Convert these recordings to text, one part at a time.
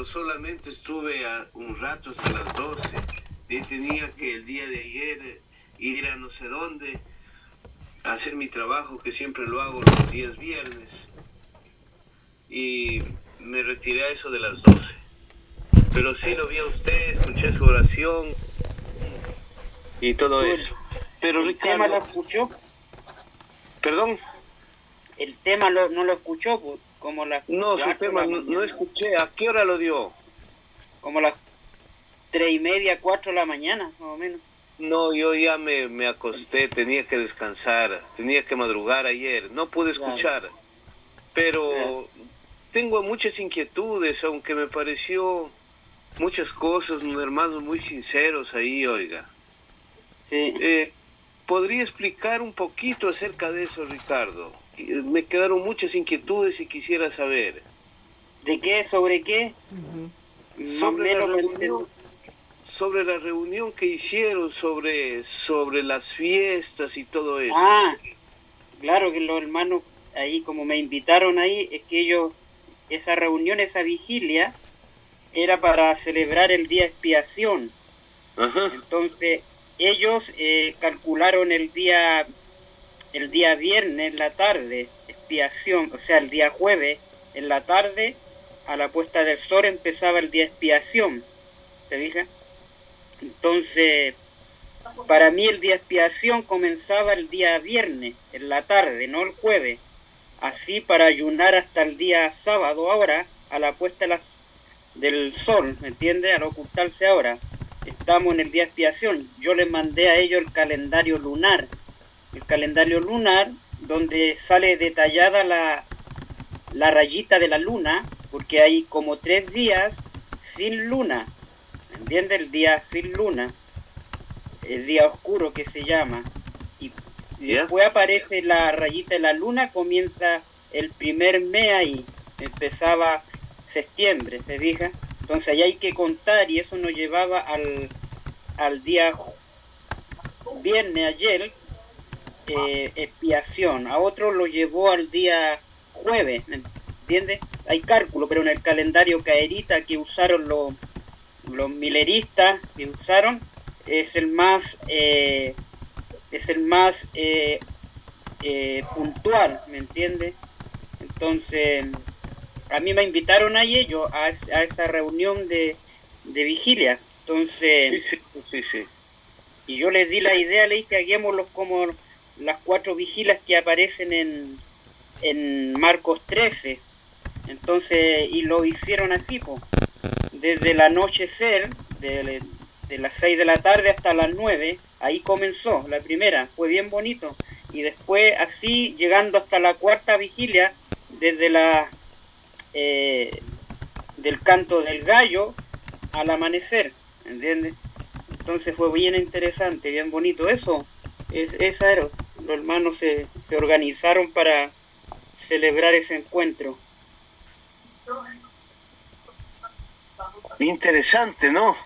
pero solamente estuve un rato hasta las 12. Y tenía que el día de ayer ir a no sé dónde, a hacer mi trabajo, que siempre lo hago los días viernes. Y me retiré a eso de las 12. Pero sí lo vi a usted, escuché su oración y todo eso. Pero ¿El tema lo Ricardo, escuchó? perdón, El tema no lo escuchó, pues, como las no, su 4 de tema la no mañana. escuché. ¿A qué hora lo dio? Como las 3:30, 4 de la mañana, más o menos. No, yo ya me acosté, tenía que descansar, tenía que madrugar ayer, no pude Claro, escuchar, claro. pero tengo muchas inquietudes, aunque me pareció muchas cosas, unos hermanos muy sinceros ahí, oiga. Sí. ¿Podría explicar un poquito acerca de eso, Ricardo? Me quedaron muchas inquietudes y quisiera saber. ¿De qué? ¿Sobre qué? Más o Sobre la menos lo reunión, entiendo. sobre la reunión que hicieron, sobre las fiestas y todo eso. Ah, claro que los hermanos ahí, como me invitaron ahí, es que ellos, esa reunión, esa vigilia, era para celebrar el día de expiación. Ajá. Entonces, ellos calcularon el día viernes en la tarde, expiación, o sea, el día jueves en la tarde, a la puesta del sol empezaba el día de expiación, ¿te fijas? Entonces, para mí el día de expiación comenzaba el día viernes, en la tarde, no el jueves. Así para ayunar hasta el día sábado ahora, a la puesta del sol, ¿me entiendes? Al ocultarse ahora. Estamos en el día de expiación. Yo les mandé a ellos el calendario lunar. El calendario lunar, donde sale detallada la rayita de la luna, porque hay como 3 días sin luna, ¿me entiendes? El día sin luna, el día oscuro que se llama, y después aparece la rayita de la luna, comienza el primer mes ahí, empezaba septiembre, ¿se fija? Entonces ahí hay que contar, y eso nos llevaba al día viernes ayer, expiación, a otro lo llevó al día jueves, ¿me entiendes? Hay cálculo, pero en el calendario caerita que usaron los mileristas, que usaron, es el más puntual, ¿me entiendes? Entonces, a mí me invitaron a ellos, a esa reunión de vigilia. Entonces, Sí. y yo les di la idea, le dije, hagámoslo como las 4 vigilias que aparecen en Marcos 13. Entonces, y lo hicieron así, pues, desde el anochecer, de las 6 de la tarde hasta las 9, ahí comenzó la primera, fue bien bonito. Y después así, llegando hasta la 4ª vigilia, desde del canto del gallo al amanecer, ¿entiendes? Entonces fue bien interesante, bien bonito. Esa era, los hermanos se organizaron para celebrar ese encuentro. Interesante, ¿no?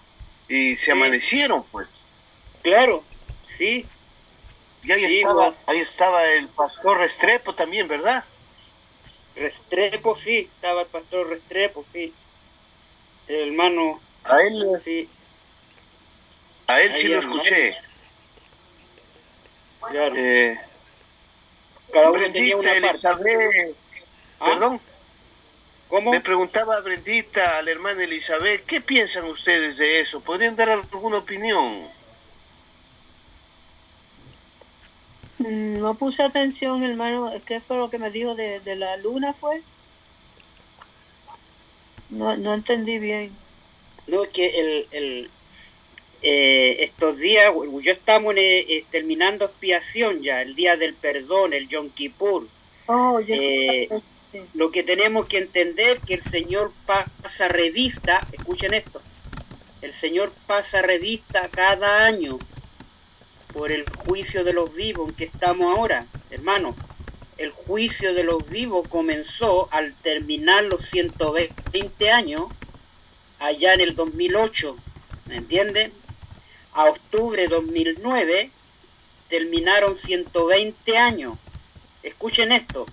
Y se Sí, amanecieron, pues. claro, sí, Y sí, vos. ahí estaba el pastor Restrepo también, ¿verdad? Restrepo, sí, estaba el pastor Restrepo, sí, el hermano, A él, sí, a él sí ahí lo andaba, escuché. claro, Eh, cada uno tenía Brendita, una parte. Elizabeth, ¿Ah? perdón, me ¿Cómo? preguntaba a Brendita, a la hermana Elizabeth, ¿qué piensan ustedes de eso? ¿Podrían dar alguna opinión? No puse atención, hermano. ¿Qué fue lo que me dijo de la luna, fue? No entendí bien. No, que estos días, ya estamos terminando expiación ya, el día del perdón, el Yom Kippur. Oh, ya Eh, escuché. Sí. lo que tenemos que entender que el Señor pasa revista, escuchen esto, el Señor pasa revista cada año por el juicio de los vivos en que estamos ahora, hermano. El juicio de los vivos comenzó al terminar los 120 años allá en el 2008, ¿me entienden? A octubre de 2009 terminaron 120 años. Escuchen esto,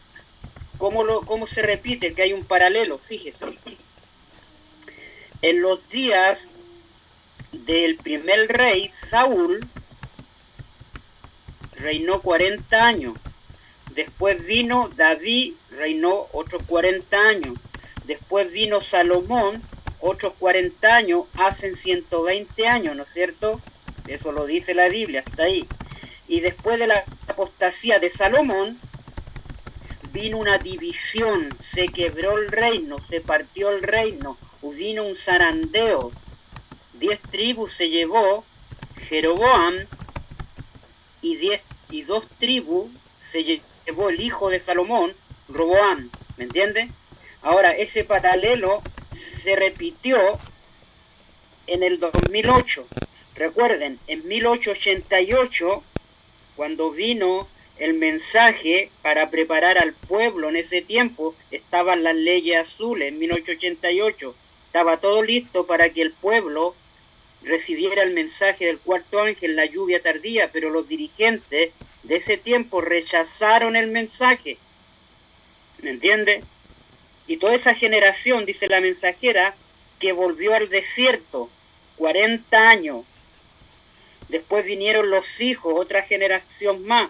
cómo se repite, que hay un paralelo, fíjese. En los días del primer rey, Saúl, reinó 40 años. Después vino David, reinó otros 40 años. Después vino Salomón, otros 40 años, hacen 120 años, ¿no es cierto? Eso lo dice la Biblia, hasta ahí. Y después de la apostasía de Salomón, vino una división, se quebró el reino, se partió el reino, vino un zarandeo. 10 tribus se llevó Jeroboam y 2 tribus se llevó el hijo de Salomón, Roboam, ¿me entiendes? Ahora, ese paralelo se repitió en el 2008. Recuerden, en 1888, cuando vino el mensaje para preparar al pueblo, en ese tiempo estaban las leyes azules, en 1888. Estaba todo listo para que el pueblo recibiera el mensaje del cuarto ángel, la lluvia tardía, pero los dirigentes de ese tiempo rechazaron el mensaje. ¿Me entiende? Y toda esa generación, dice la mensajera, que volvió al desierto, 40 años. Después vinieron los hijos, otra generación más.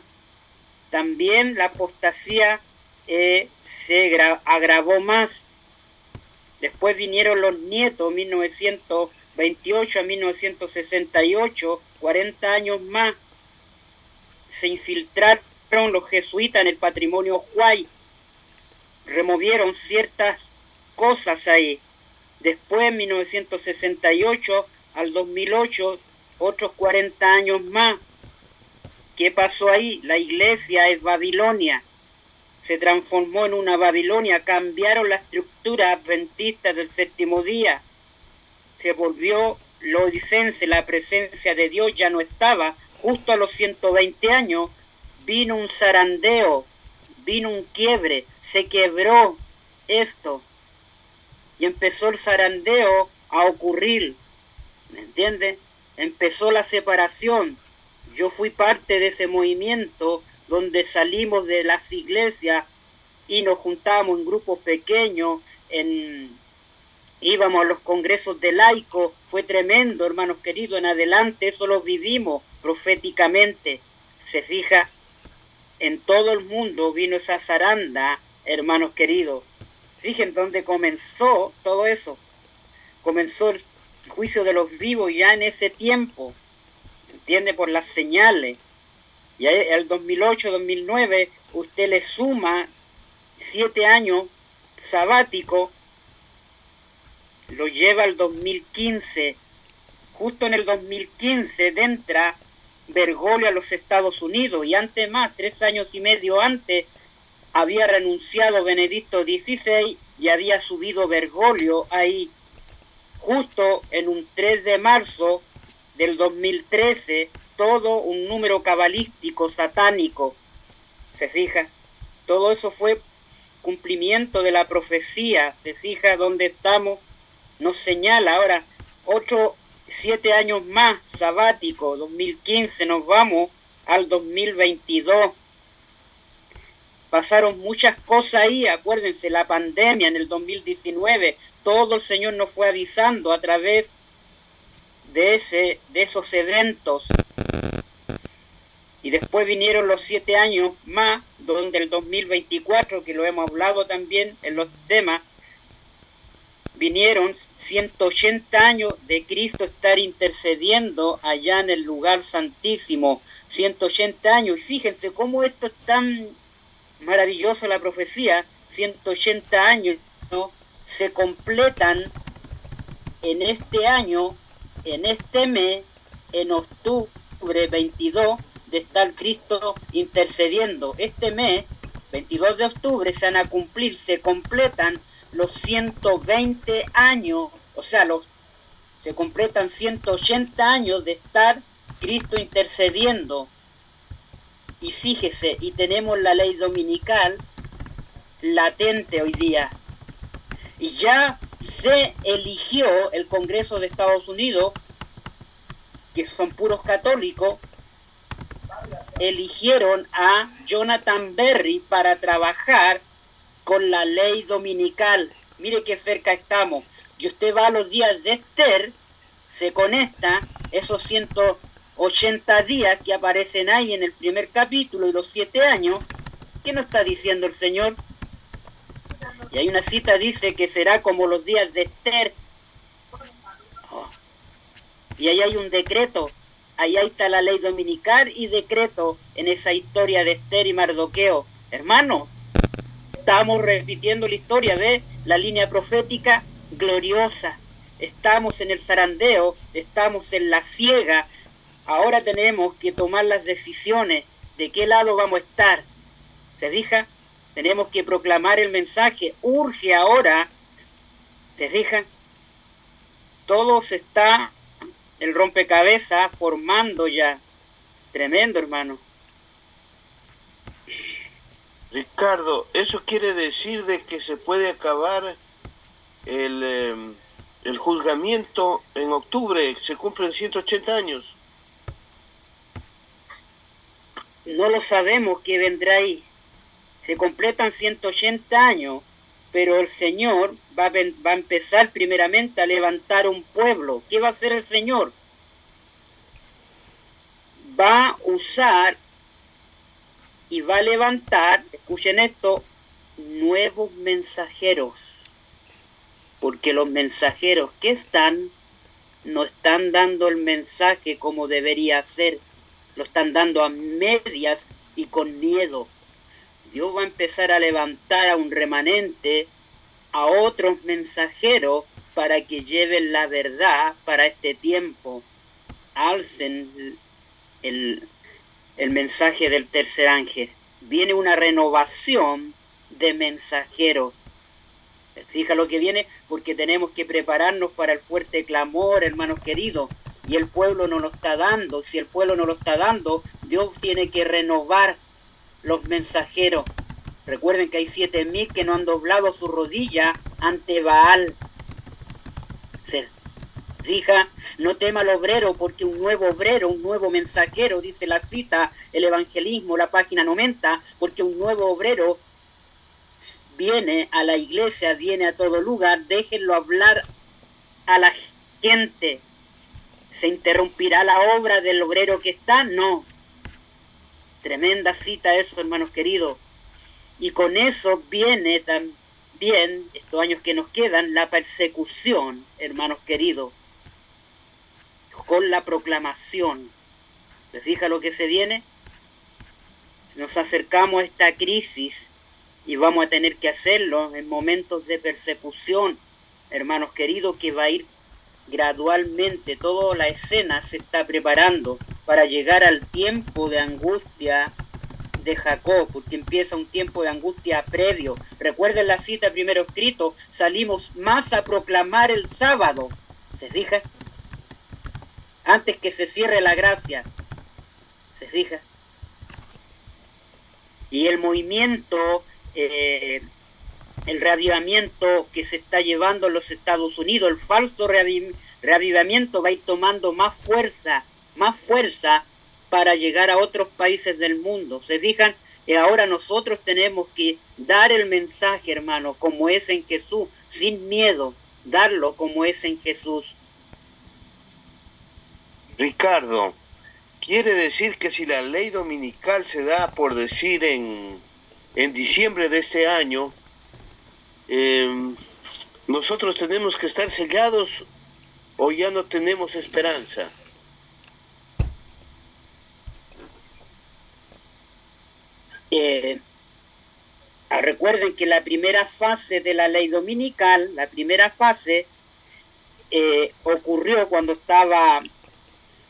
También la apostasía se agravó más. Después vinieron los nietos, 1928 a 1968, 40 años más. Se infiltraron los jesuitas en el patrimonio Huay. Removieron ciertas cosas ahí. Después, en 1968 al 2008, otros 40 años más. ¿Qué pasó ahí? La iglesia es Babilonia. Se transformó en una Babilonia. Cambiaron la estructura adventista del séptimo día. Se volvió loicense. La presencia de Dios ya no estaba. Justo a los 120 años vino un zarandeo. Vino un quiebre. Se quebró esto. Y empezó el zarandeo a ocurrir. ¿Me entiendes? Empezó la separación. Yo fui parte de ese movimiento donde salimos de las iglesias y nos juntábamos en grupos pequeños, íbamos a los congresos de laicos. Fue tremendo, hermanos queridos, en adelante eso lo vivimos proféticamente. Se fija, en todo el mundo vino esa zaranda, hermanos queridos. Fíjense dónde comenzó todo eso. Comenzó el juicio de los vivos ya en ese tiempo. ¿Entiende? Por las señales. Y al 2008-2009 usted le suma 7 años sabático, lo lleva al 2015. Justo en el 2015 entra Bergoglio a los Estados Unidos, y antes más, 3 años y medio antes, había renunciado Benedicto XVI y había subido Bergoglio ahí. Justo en un 3 de marzo del 2013, todo un número cabalístico satánico. ¿Se fija? Todo eso fue cumplimiento de la profecía. ¿Se fija dónde estamos? Nos señala ahora otros 7 años más sabático, 2015, nos vamos al 2022. Pasaron muchas cosas ahí, acuérdense, la pandemia en el 2019, todo el Señor nos fue avisando a través de esos eventos. Y después vinieron los 7 años más, donde el 2024, que lo hemos hablado también en los temas, vinieron 180 años de Cristo estar intercediendo allá en el lugar santísimo. 180 años. Y fíjense cómo esto es tan maravilloso, la profecía. 180 años, ¿no?, se completan en este año, en este mes, en octubre 22, de estar Cristo intercediendo. Este mes, 22 de octubre, se van a cumplir, se completan los 120 años, o sea, se completan 180 años de estar Cristo intercediendo. Y fíjese, y tenemos la ley dominical latente hoy día. Y ya se eligió el Congreso de Estados Unidos, que son puros católicos, eligieron a Jonathan Berry para trabajar con la ley dominical. Mire qué cerca estamos. y usted va a los días de Esther, se conecta esos 180 días que aparecen ahí en el primer capítulo y los 7 años. ¿Qué nos está diciendo el Señor? Y hay una cita, dice que será como los días de Esther. Oh. Y ahí hay un decreto, ahí está la ley dominical y decreto en esa historia de Esther y Mardoqueo. Hermano, estamos repitiendo la historia, ¿ve? La línea profética gloriosa. Estamos en el zarandeo, estamos en la ciega. Ahora tenemos que tomar las decisiones de qué lado vamos a estar. ¿Se fija? Tenemos que proclamar el mensaje. Urge ahora. ¿Se fija? Todo se está, el rompecabezas, formando ya. Tremendo, hermano. Ricardo, ¿eso quiere decir de que se puede acabar el juzgamiento en octubre? Se cumplen 180 años. No lo sabemos qué vendrá ahí. Se completan 180 años, pero el Señor va a empezar primeramente a levantar un pueblo. ¿Qué va a hacer el Señor? Va a usar y va a levantar, escuchen esto, nuevos mensajeros. Porque los mensajeros que están, no están dando el mensaje como debería ser. Lo están dando a medias y con miedo. Dios va a empezar a levantar a un remanente, a otros mensajeros, para que lleven la verdad para este tiempo. Alcen el mensaje del tercer ángel. Viene una renovación de mensajeros. Fija lo que viene, porque tenemos que prepararnos para el fuerte clamor, hermanos queridos, y el pueblo no lo está dando. Si el pueblo no lo está dando, Dios tiene que renovar los mensajeros. Recuerden que hay 7,000 que no han doblado su rodilla ante Baal. Se fija, no tema al obrero, porque un nuevo obrero, un nuevo mensajero, dice la cita, el evangelismo, la página 90, porque un nuevo obrero viene a la iglesia, viene a todo lugar. Déjenlo hablar a la gente. ¿Se interrumpirá la obra del obrero que está? No. Tremenda cita eso, hermanos queridos. Y con eso viene también, estos años que nos quedan, la persecución, hermanos queridos, con la proclamación. ¿Se fija lo que se viene? Nos acercamos a esta crisis y vamos a tener que hacerlo en momentos de persecución, hermanos queridos, que va a ir gradualmente. Toda la escena se está preparando para llegar al tiempo de angustia de Jacob, porque empieza un tiempo de angustia previo. Recuerden la cita primero escrito, salimos más a proclamar el sábado. ¿Se fija? Antes que se cierre la gracia. ¿Se fija? Y el movimiento, el reavivamiento que se está llevando en los Estados Unidos, el falso reavivamiento va a ir tomando más fuerza para llegar a otros países del mundo. ¿Se fijan? Y ahora nosotros tenemos que dar el mensaje, hermano, como es en Jesús, sin miedo, darlo como es en Jesús. Ricardo, quiere decir que si la ley dominical se da, por decir, en diciembre de este año, nosotros tenemos que estar sellados o ya no tenemos esperanza. Recuerden que la primera fase de la ley dominical, la primera fase ocurrió cuando estaba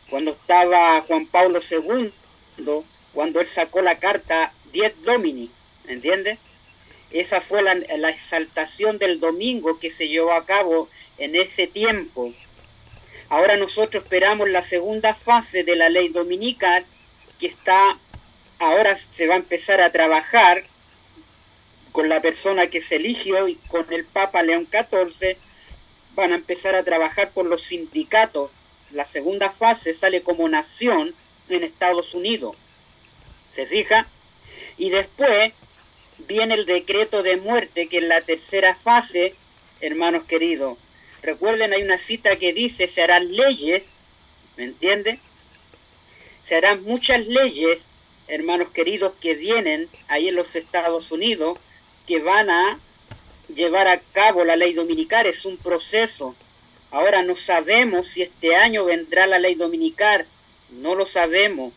Juan Pablo II, cuando él sacó la carta Dies Domini, ¿entiendes? Esa fue la exaltación del domingo que se llevó a cabo en ese tiempo. Ahora nosotros esperamos la segunda fase de la ley dominical, que ahora se va a empezar a trabajar con la persona que se eligió y con el Papa León XIV. Van a empezar a trabajar por los sindicatos. La segunda fase sale como nación en Estados Unidos. ¿Se fija? Y después viene el decreto de muerte, que es la tercera fase, hermanos queridos. Recuerden, hay una cita que dice, se harán leyes, ¿me entiende? Se harán muchas leyes, hermanos queridos, que vienen ahí en los Estados Unidos, que van a llevar a cabo la ley dominical. Es un proceso. Ahora no sabemos si este año vendrá la ley dominical, no lo sabemos,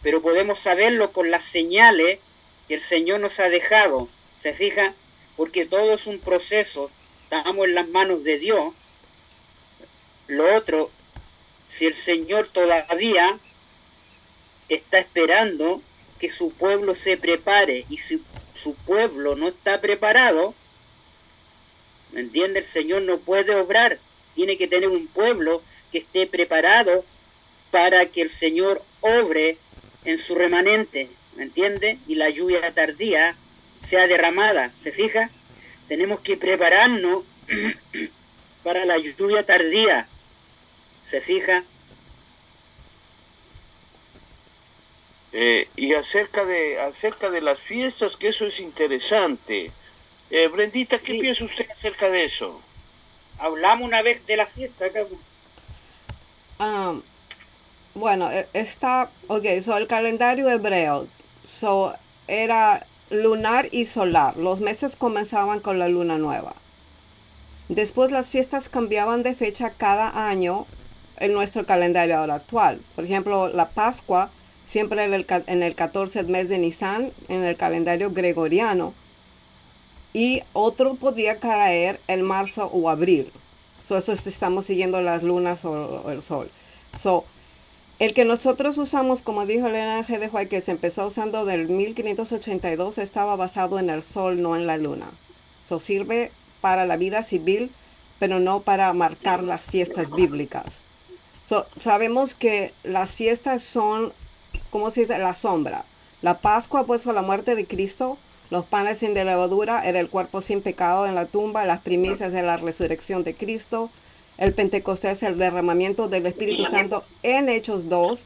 pero podemos saberlo por las señales que el Señor nos ha dejado. ¿Se fija? Porque todo es un proceso. Estamos en las manos de Dios. Lo otro, si el Señor todavía está esperando que su pueblo se prepare, y si su pueblo no está preparado, ¿me entiende? El Señor no puede obrar. Tiene que tener un pueblo que esté preparado para que el Señor obre en su remanente, ¿me entiende? Y la lluvia tardía sea derramada. ¿Se fija? Tenemos que prepararnos para la lluvia tardía. ¿Se fija? Y acerca de las fiestas, que eso es interesante. Brendita, ¿qué Sí. piensa usted acerca de eso? Hablamos una vez de la fiesta, cabrón. Bueno, so el calendario hebreo, era lunar y solar. Los meses comenzaban con la luna nueva. Después las fiestas cambiaban de fecha cada año en nuestro calendario ahora actual. Por ejemplo, la Pascua siempre en el 14 del mes de Nisan en el calendario gregoriano. Y otro podía caer en marzo o abril. Eso estamos siguiendo las lunas o el sol. El que nosotros usamos, como dijo Elena G. de White, que se empezó usando del 1582, estaba basado en el sol, no en la luna. Sirve para la vida civil, pero no para marcar las fiestas bíblicas. Sabemos que las fiestas son, ¿cómo se dice? La sombra. La Pascua, pues, con la muerte de Cristo. Los panes sin levadura era el cuerpo sin pecado en la tumba, las primicias de la resurrección de Cristo. El Pentecostés, el derramamiento del Espíritu Santo en Hechos 2.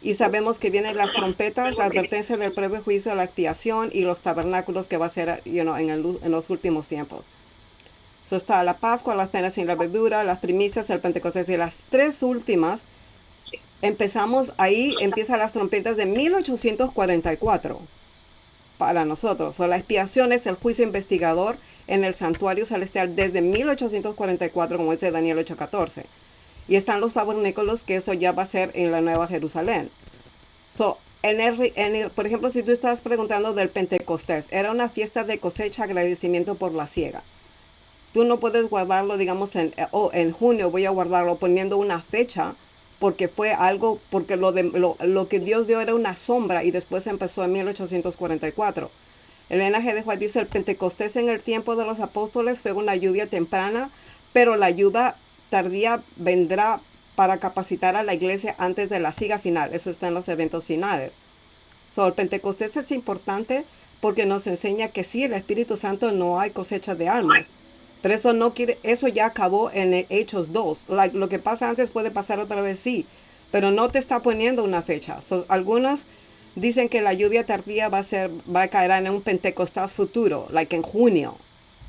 Y sabemos que vienen las trompetas, la advertencia del previo juicio, la expiación y los tabernáculos que va a ser en los últimos tiempos. Está la Pascua, las panes sin levadura, las primicias, el Pentecostés. Y las tres últimas, empiezan las trompetas de 1844. Para nosotros. La expiación es el juicio investigador en el santuario celestial desde 1844, como dice Daniel 8:14. Y están los tabernáculos, que eso ya va a ser en la Nueva Jerusalén. Por ejemplo, si tú estás preguntando del Pentecostés, era una fiesta de cosecha, agradecimiento por la siega. Tú no puedes guardarlo, digamos, en junio voy a guardarlo poniendo una fecha, porque fue algo, porque lo que Dios dio era una sombra y después empezó en 1844. Elena G. de White dice, el Pentecostés en el tiempo de los apóstoles fue una lluvia temprana, pero la lluvia tardía vendrá para capacitar a la iglesia antes de la siega final. Eso está en los eventos finales. El Pentecostés es importante porque nos enseña que sí, el Espíritu Santo no hay cosecha de almas. Pero eso ya acabó en Hechos 2. Lo que pasa antes puede pasar otra vez, sí. Pero no te está poniendo una fecha. Algunos dicen que la lluvia tardía va a caer en un Pentecostés futuro, en junio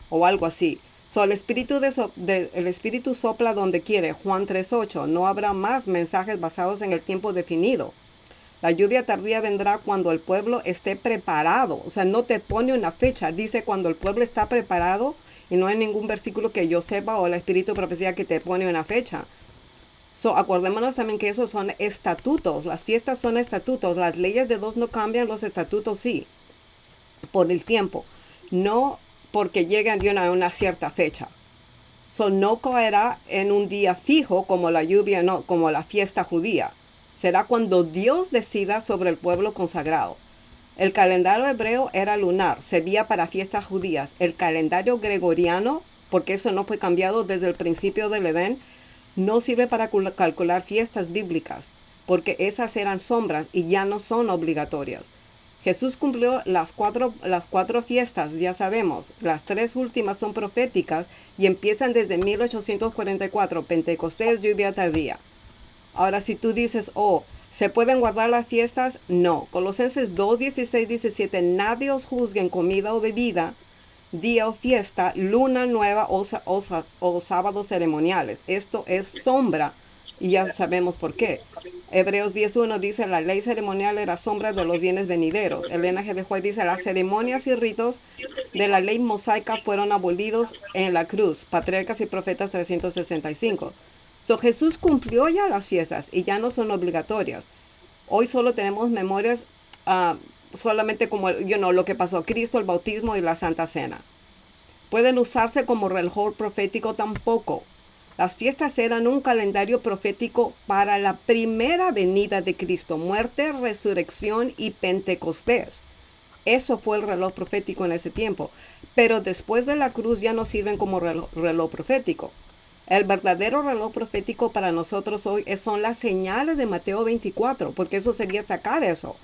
o algo así. El Espíritu sopla donde quiere, Juan 3:8. No habrá más mensajes basados en el tiempo definido. La lluvia tardía vendrá cuando el pueblo esté preparado. No te pone una fecha. Dice cuando el pueblo está preparado. Y no hay ningún versículo que yo sepa o el Espíritu de Profecía que te pone una fecha. Acordémonos también que esos son estatutos. Las fiestas son estatutos. Las leyes de Dios no cambian, los estatutos sí. Por el tiempo. No porque llegan a una cierta fecha. No caerá en un día fijo como la lluvia, no, como la fiesta judía. Será cuando Dios decida sobre el pueblo consagrado. El calendario hebreo era lunar, servía para fiestas judías. El calendario gregoriano, porque eso no fue cambiado desde el principio del Edén, no sirve para calcular fiestas bíblicas, porque esas eran sombras y ya no son obligatorias. Jesús cumplió las cuatro fiestas, ya sabemos. Las tres últimas son proféticas y empiezan desde 1844, Pentecostés, lluvia tardía. Ahora, si tú dices, ¿se pueden guardar las fiestas? No. Colosenses 2:16, 17. Nadie os juzgue en comida o bebida, día o fiesta, luna nueva o sábados ceremoniales. Esto es sombra y ya sabemos por qué. Hebreos 10.1 dice, la ley ceremonial era sombra de los bienes venideros. Elena G. de White dice, las ceremonias y ritos de la ley mosaica fueron abolidos en la cruz. Patriarcas y Profetas 365. So, Jesús cumplió ya las fiestas y ya no son obligatorias. Hoy solo tenemos memorias solamente como lo que pasó, Cristo, el bautismo y la Santa Cena. Pueden usarse como reloj profético tampoco. Las fiestas eran un calendario profético para la primera venida de Cristo, muerte, resurrección y Pentecostés. Eso fue el reloj profético en ese tiempo. Pero después de la cruz ya no sirven como reloj profético. El verdadero reloj profético para nosotros hoy son las señales de Mateo 24, porque eso sería sacar eso.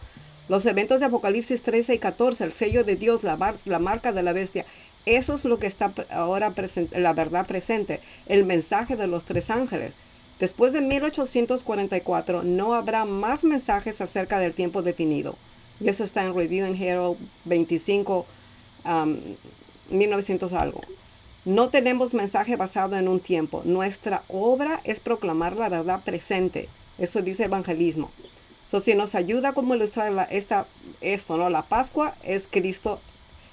Los eventos de Apocalipsis 13 y 14, el sello de Dios, la marca de la bestia. Eso es lo que está ahora presente, la verdad presente, el mensaje de los 3 ángeles. Después de 1844 no habrá más mensajes acerca del tiempo definido. Y eso está en Review and Herald 25, 1900 algo. No tenemos mensaje basado en un tiempo. Nuestra obra es proclamar la verdad presente. Eso dice evangelismo. So, si nos ayuda como ilustrar la Pascua es Cristo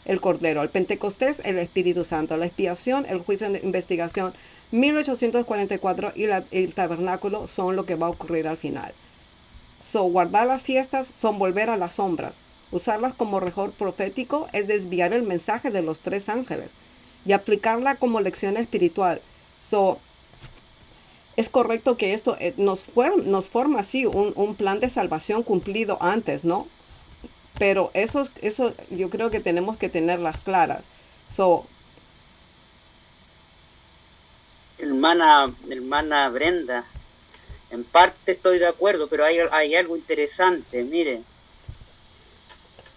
el Cordero, el Pentecostés el Espíritu Santo, la expiación, el juicio de investigación, 1844 y el tabernáculo son lo que va a ocurrir al final. So, guardar las fiestas son volver a las sombras. Usarlas como reloj profético es desviar el mensaje de los 3 ángeles y aplicarla como lección espiritual. So, es correcto que esto nos forma así un plan de salvación cumplido antes, ¿no? Pero eso yo creo que tenemos que tenerlas claras. So, hermana Brenda, en parte estoy de acuerdo, pero hay algo interesante. Mire,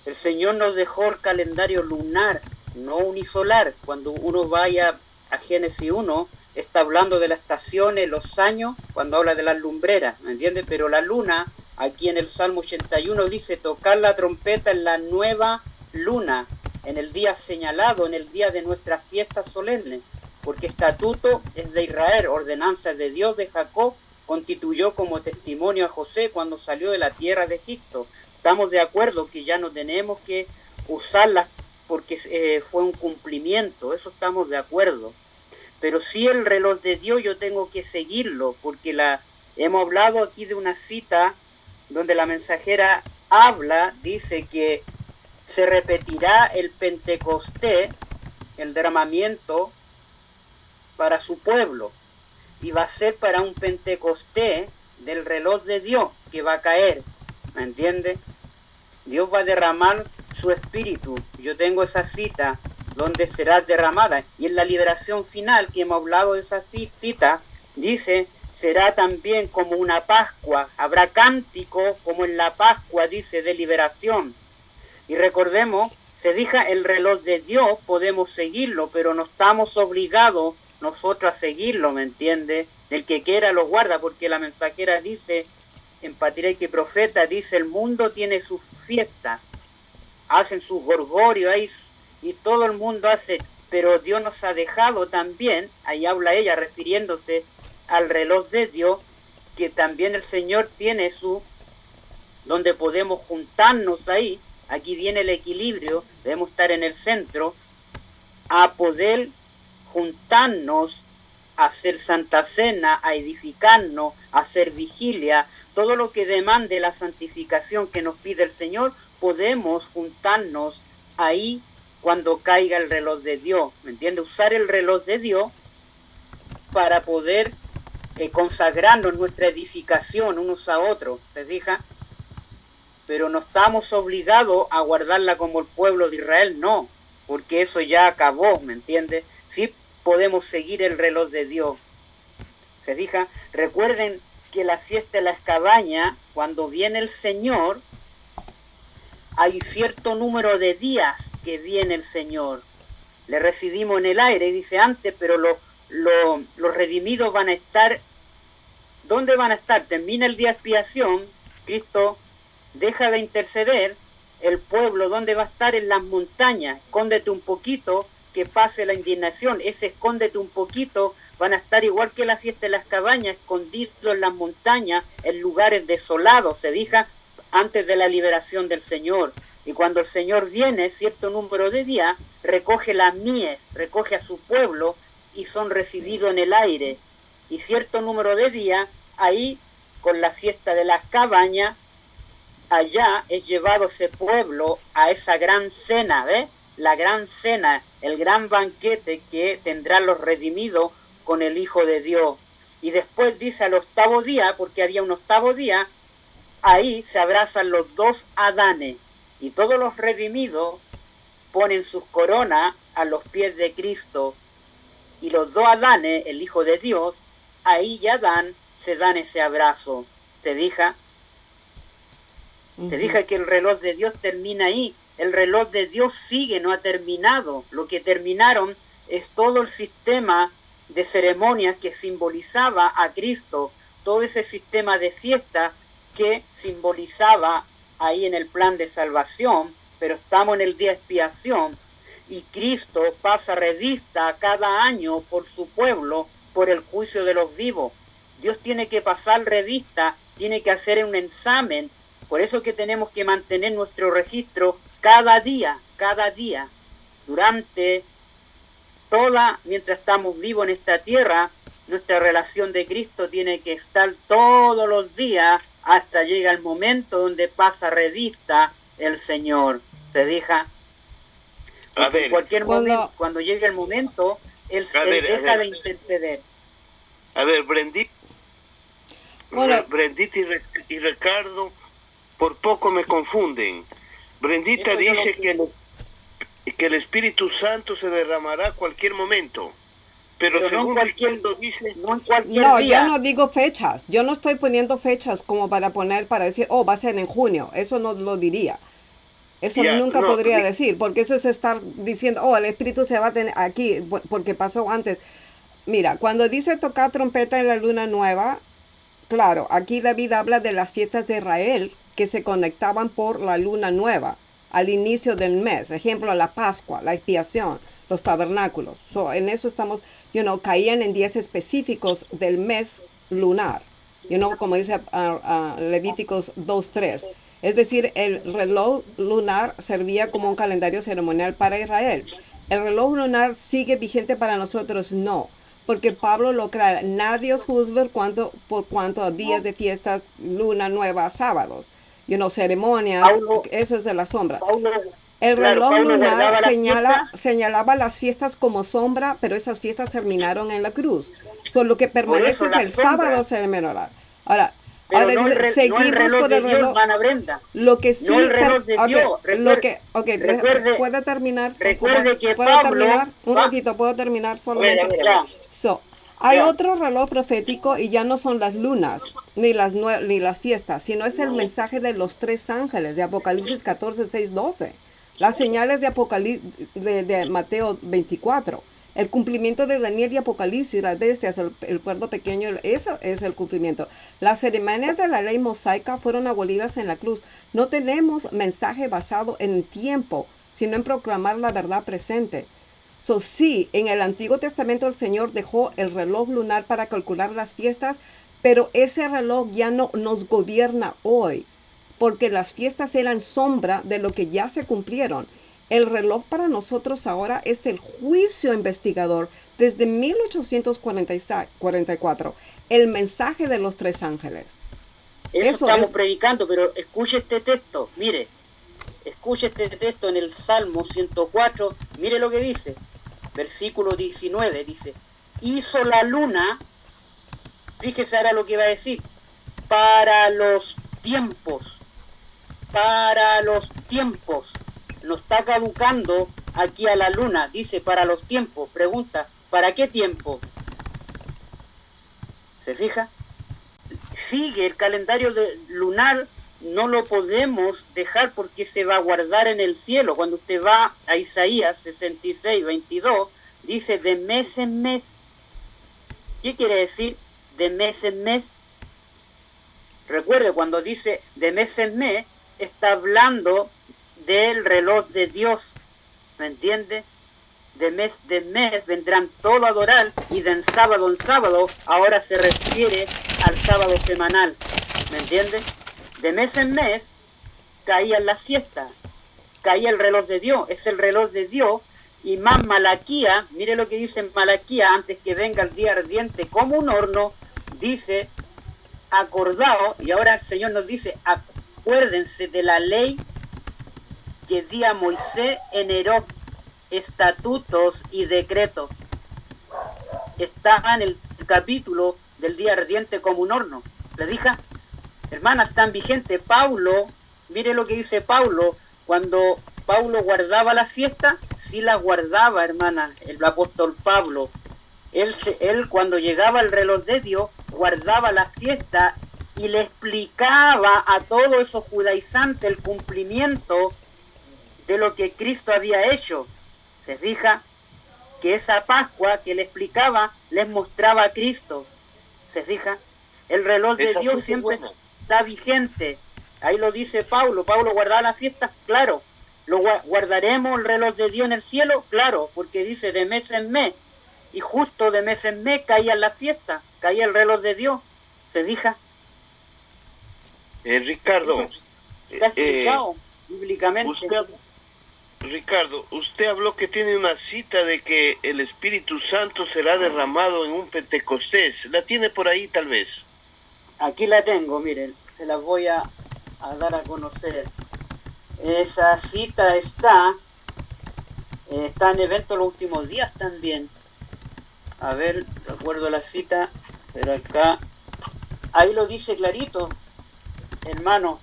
el Señor nos dejó el calendario lunar, no unisolar. Cuando uno vaya a Génesis 1, está hablando de las estaciones, los años, cuando habla de las lumbreras, ¿me entiendes? Pero la luna, aquí en el Salmo 81 dice, tocar la trompeta en la nueva luna, en el día señalado, en el día de nuestras fiestas solemnes, porque estatuto es de Israel, ordenanza de Dios de Jacob, constituyó como testimonio a José cuando salió de la tierra de Egipto. Estamos de acuerdo que ya no tenemos que usarlas porque fue un cumplimiento, eso estamos de acuerdo. Pero sí el reloj de Dios yo tengo que seguirlo, porque hemos hablado aquí de una cita donde la mensajera dice que se repetirá el Pentecostés, el derramamiento para su pueblo, y va a ser para un Pentecostés del reloj de Dios que va a caer, ¿me entiende? Dios va a derramar su espíritu. Yo tengo esa cita donde será derramada, y en la liberación final que hemos hablado de esa cita, dice, será también como una Pascua, habrá cántico como en la Pascua, dice, de liberación. Y recordemos, se dice el reloj de Dios, podemos seguirlo, pero no estamos obligados nosotros a seguirlo, ¿me entiende? El que quiera lo guarda, porque la mensajera dice, en Patriarca y Profeta, dice, el mundo tiene su fiesta, hacen sus gorgorios ahí, y todo el mundo hace, pero Dios nos ha dejado también, ahí habla ella refiriéndose al reloj de Dios, que también el Señor tiene donde podemos juntarnos ahí, aquí viene el equilibrio, debemos estar en el centro, a poder juntarnos, a hacer Santa Cena, a edificarnos, a hacer vigilia, todo lo que demande la santificación que nos pide el Señor, podemos juntarnos ahí cuando caiga el reloj de Dios, ¿me entiende? Usar el reloj de Dios para poder consagrarnos nuestra edificación unos a otros, ¿se fija? Pero no estamos obligados a guardarla como el pueblo de Israel, no, porque eso ya acabó, ¿me entiende? Sí podemos seguir el reloj de Dios, ¿se fija? Recuerden que la fiesta de las cabañas, cuando viene el Señor, hay cierto número de días que viene el Señor. Le recibimos en el aire, dice antes, pero los redimidos van a estar, ¿dónde van a estar? Termina el día de expiación, Cristo deja de interceder, el pueblo, ¿dónde va a estar? En las montañas, escóndete un poquito, que pase la indignación. Ese escóndete un poquito, van a estar igual que la fiesta de las cabañas, escondidos en las montañas, en lugares desolados, se fija, antes de la liberación del Señor. Y cuando el Señor viene, cierto número de días, recoge las mies, recoge a su pueblo y son recibidos en el aire. Y cierto número de días, ahí, con la fiesta de las cabañas, allá es llevado ese pueblo a esa gran cena, ¿ves? La gran cena, el gran banquete que tendrán los redimidos con el Hijo de Dios. Y después dice al octavo día, porque había un octavo día, ahí se abrazan los dos Adanes y todos los redimidos ponen sus coronas a los pies de Cristo y los dos Adanes, el Hijo de Dios, ahí ya se dan ese abrazo. ¿Se fija? Se fija que el reloj de Dios termina ahí. El reloj de Dios sigue, no ha terminado. Lo que terminaron es todo el sistema de ceremonias que simbolizaba a Cristo, todo ese sistema de fiesta que simbolizaba ahí en el plan de salvación, pero estamos en el día de expiación y Cristo pasa revista cada año por su pueblo, por el juicio de los vivos. Dios tiene que pasar revista, tiene que hacer un examen. Por eso que tenemos que mantener nuestro registro cada día, durante mientras estamos vivos en esta tierra, nuestra relación de Cristo tiene que estar todos los días hasta llega el momento donde pasa revista el Señor. ¿Se deja? En cualquier momento, cuando llegue el momento, Él deja de interceder. A ver, Brendita y Ricardo por poco me confunden. Brendita dice que el Espíritu Santo se derramará a cualquier momento. Pero según Ricardo dice... No, yo no digo fechas. Yo no estoy poniendo fechas como para decir, va a ser en junio. Eso no lo diría. Eso nunca podría decir, porque eso es estar diciendo, el Espíritu se va a tener aquí, porque pasó antes. Mira, cuando dice tocar trompeta en la luna nueva, claro, aquí David habla de las fiestas de Israel que se conectaban por la luna nueva al inicio del mes. Ejemplo, la Pascua, la expiación, los tabernáculos. En eso estamos, caían en días específicos del mes lunar. Como dice Levíticos 2:3. Es decir, el reloj lunar servía como un calendario ceremonial para Israel. ¿El reloj lunar sigue vigente para nosotros? No, porque Pablo lo crea. Nadie os juzgue por cuanto a días de fiestas, luna nueva, sábados. Ceremonias, eso es de la sombra. El reloj lunar señalaba las fiestas como sombra, pero esas fiestas terminaron en la cruz. Lo que permanece es el sábado ceremonial. Ahora seguimos por el reloj. Lo que sí, puedo terminar. Recuerde que Pablo, un ratito, puedo terminar solamente. Hay otro reloj profético y ya no son las lunas ni las fiestas, sino es el mensaje de los tres ángeles de Apocalipsis 14, 6, 12. Las señales de Mateo 24. El cumplimiento de Daniel y Apocalipsis, las bestias, el cuerdo pequeño, eso es el cumplimiento. Las ceremonias de la ley mosaica fueron abolidas en la cruz. No tenemos mensaje basado en tiempo, sino en proclamar la verdad presente. Sí, en el Antiguo Testamento el Señor dejó el reloj lunar para calcular las fiestas, pero ese reloj ya no nos gobierna hoy, porque las fiestas eran sombra de lo que ya se cumplieron. El reloj para nosotros ahora es el juicio investigador desde 1844, el mensaje de los tres ángeles. Eso estamos predicando, pero escuche este texto, mire, escuche este texto en el Salmo 104, mire lo que dice, versículo 19, dice, hizo la luna, fíjese ahora lo que va a decir, para los tiempos, no está caducando aquí a la luna, dice para los tiempos, pregunta, ¿para qué tiempo? ¿Se fija? Sigue el calendario lunar, no lo podemos dejar porque se va a guardar en el cielo. Cuando usted va a Isaías 66, 22, dice de mes en mes. ¿Qué quiere decir de mes en mes? Recuerde, cuando dice de mes en mes, está hablando del reloj de Dios, ¿me entiende? de mes en mes vendrán todos a adorar, y de sábado en sábado, ahora se refiere al sábado semanal, ¿me entiendes? De mes en mes caían las fiestas, caía el reloj de Dios, es el reloj de Dios, y más Malaquía, mire lo que dice en Malaquía, antes que venga el día ardiente como un horno, dice, acordado, y ahora el Señor nos dice, acuérdense de la ley que di a Moisés en Herod, estatutos y decretos. Está en el capítulo del día ardiente como un horno. ¿Le dije? Hermanas, están vigentes. Paulo, mire lo que dice Paulo, cuando Paulo guardaba la fiesta, sí la guardaba, hermana, el apóstol Pablo. Él cuando llegaba el reloj de Dios, guardaba la fiesta y le explicaba a todos esos judaizantes el cumplimiento de lo que Cristo había hecho. ¿Se fija? Que esa Pascua que le explicaba les mostraba a Cristo. ¿Se fija? El reloj de Dios siempre está vigente. Ahí lo dice Paulo. Paulo guardaba la fiesta, claro. ¿Lo guardaremos el reloj de Dios en el cielo? Claro, porque dice de mes en mes. Y justo de mes en mes caía la fiesta, caía el reloj de Dios. ¿Se fija? Ricardo. Está explicado bíblicamente. Ricardo, usted habló que tiene una cita de que el Espíritu Santo será derramado en un Pentecostés. ¿La tiene por ahí tal vez? Aquí la tengo, miren, se las voy a dar a conocer. Esa cita está en Eventos los Últimos Días también. A ver, recuerdo la cita, pero acá, ahí lo dice clarito, hermano.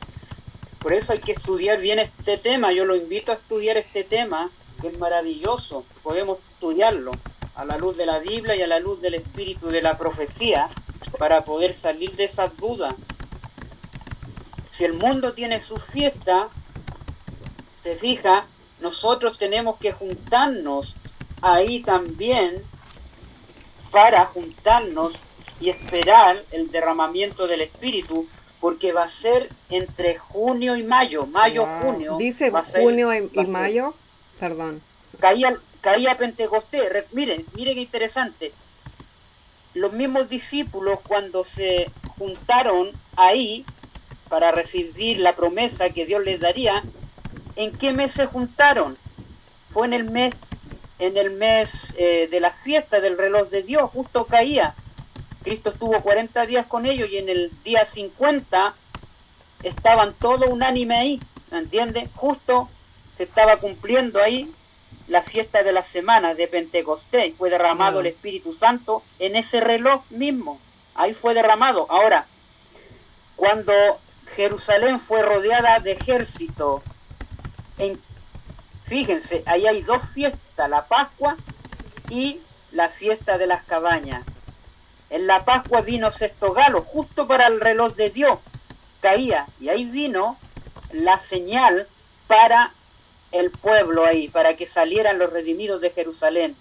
Por eso hay que estudiar bien este tema. Yo lo invito a estudiar este tema, que es maravilloso. Podemos estudiarlo a la luz de la Biblia y a la luz del espíritu de la profecía para poder salir de esas dudas. Si el mundo tiene su fiesta, se fija, nosotros tenemos que juntarnos ahí también para juntarnos y esperar el derramamiento del espíritu, porque va a ser entre junio y mayo, junio. Dice junio y mayo, perdón. Caía Pentecostés. Mire qué interesante. Los mismos discípulos cuando se juntaron ahí para recibir la promesa que Dios les daría, ¿en qué mes se juntaron? Fue en el mes de la fiesta del reloj de Dios, justo caía. Cristo estuvo 40 días con ellos y en el día 50 estaban todos unánime ahí, ¿me entiendes? Justo se estaba cumpliendo ahí la fiesta de la semana de Pentecostés. Fue derramado el Espíritu Santo en ese reloj mismo. Ahí fue derramado. Ahora, cuando Jerusalén fue rodeada de ejército, fíjense, ahí hay dos fiestas, la Pascua y la fiesta de las cabañas. En la Pascua vino sexto galo, justo para el reloj de Dios, caía, y ahí vino la señal para el pueblo ahí, para que salieran los redimidos de Jerusalén.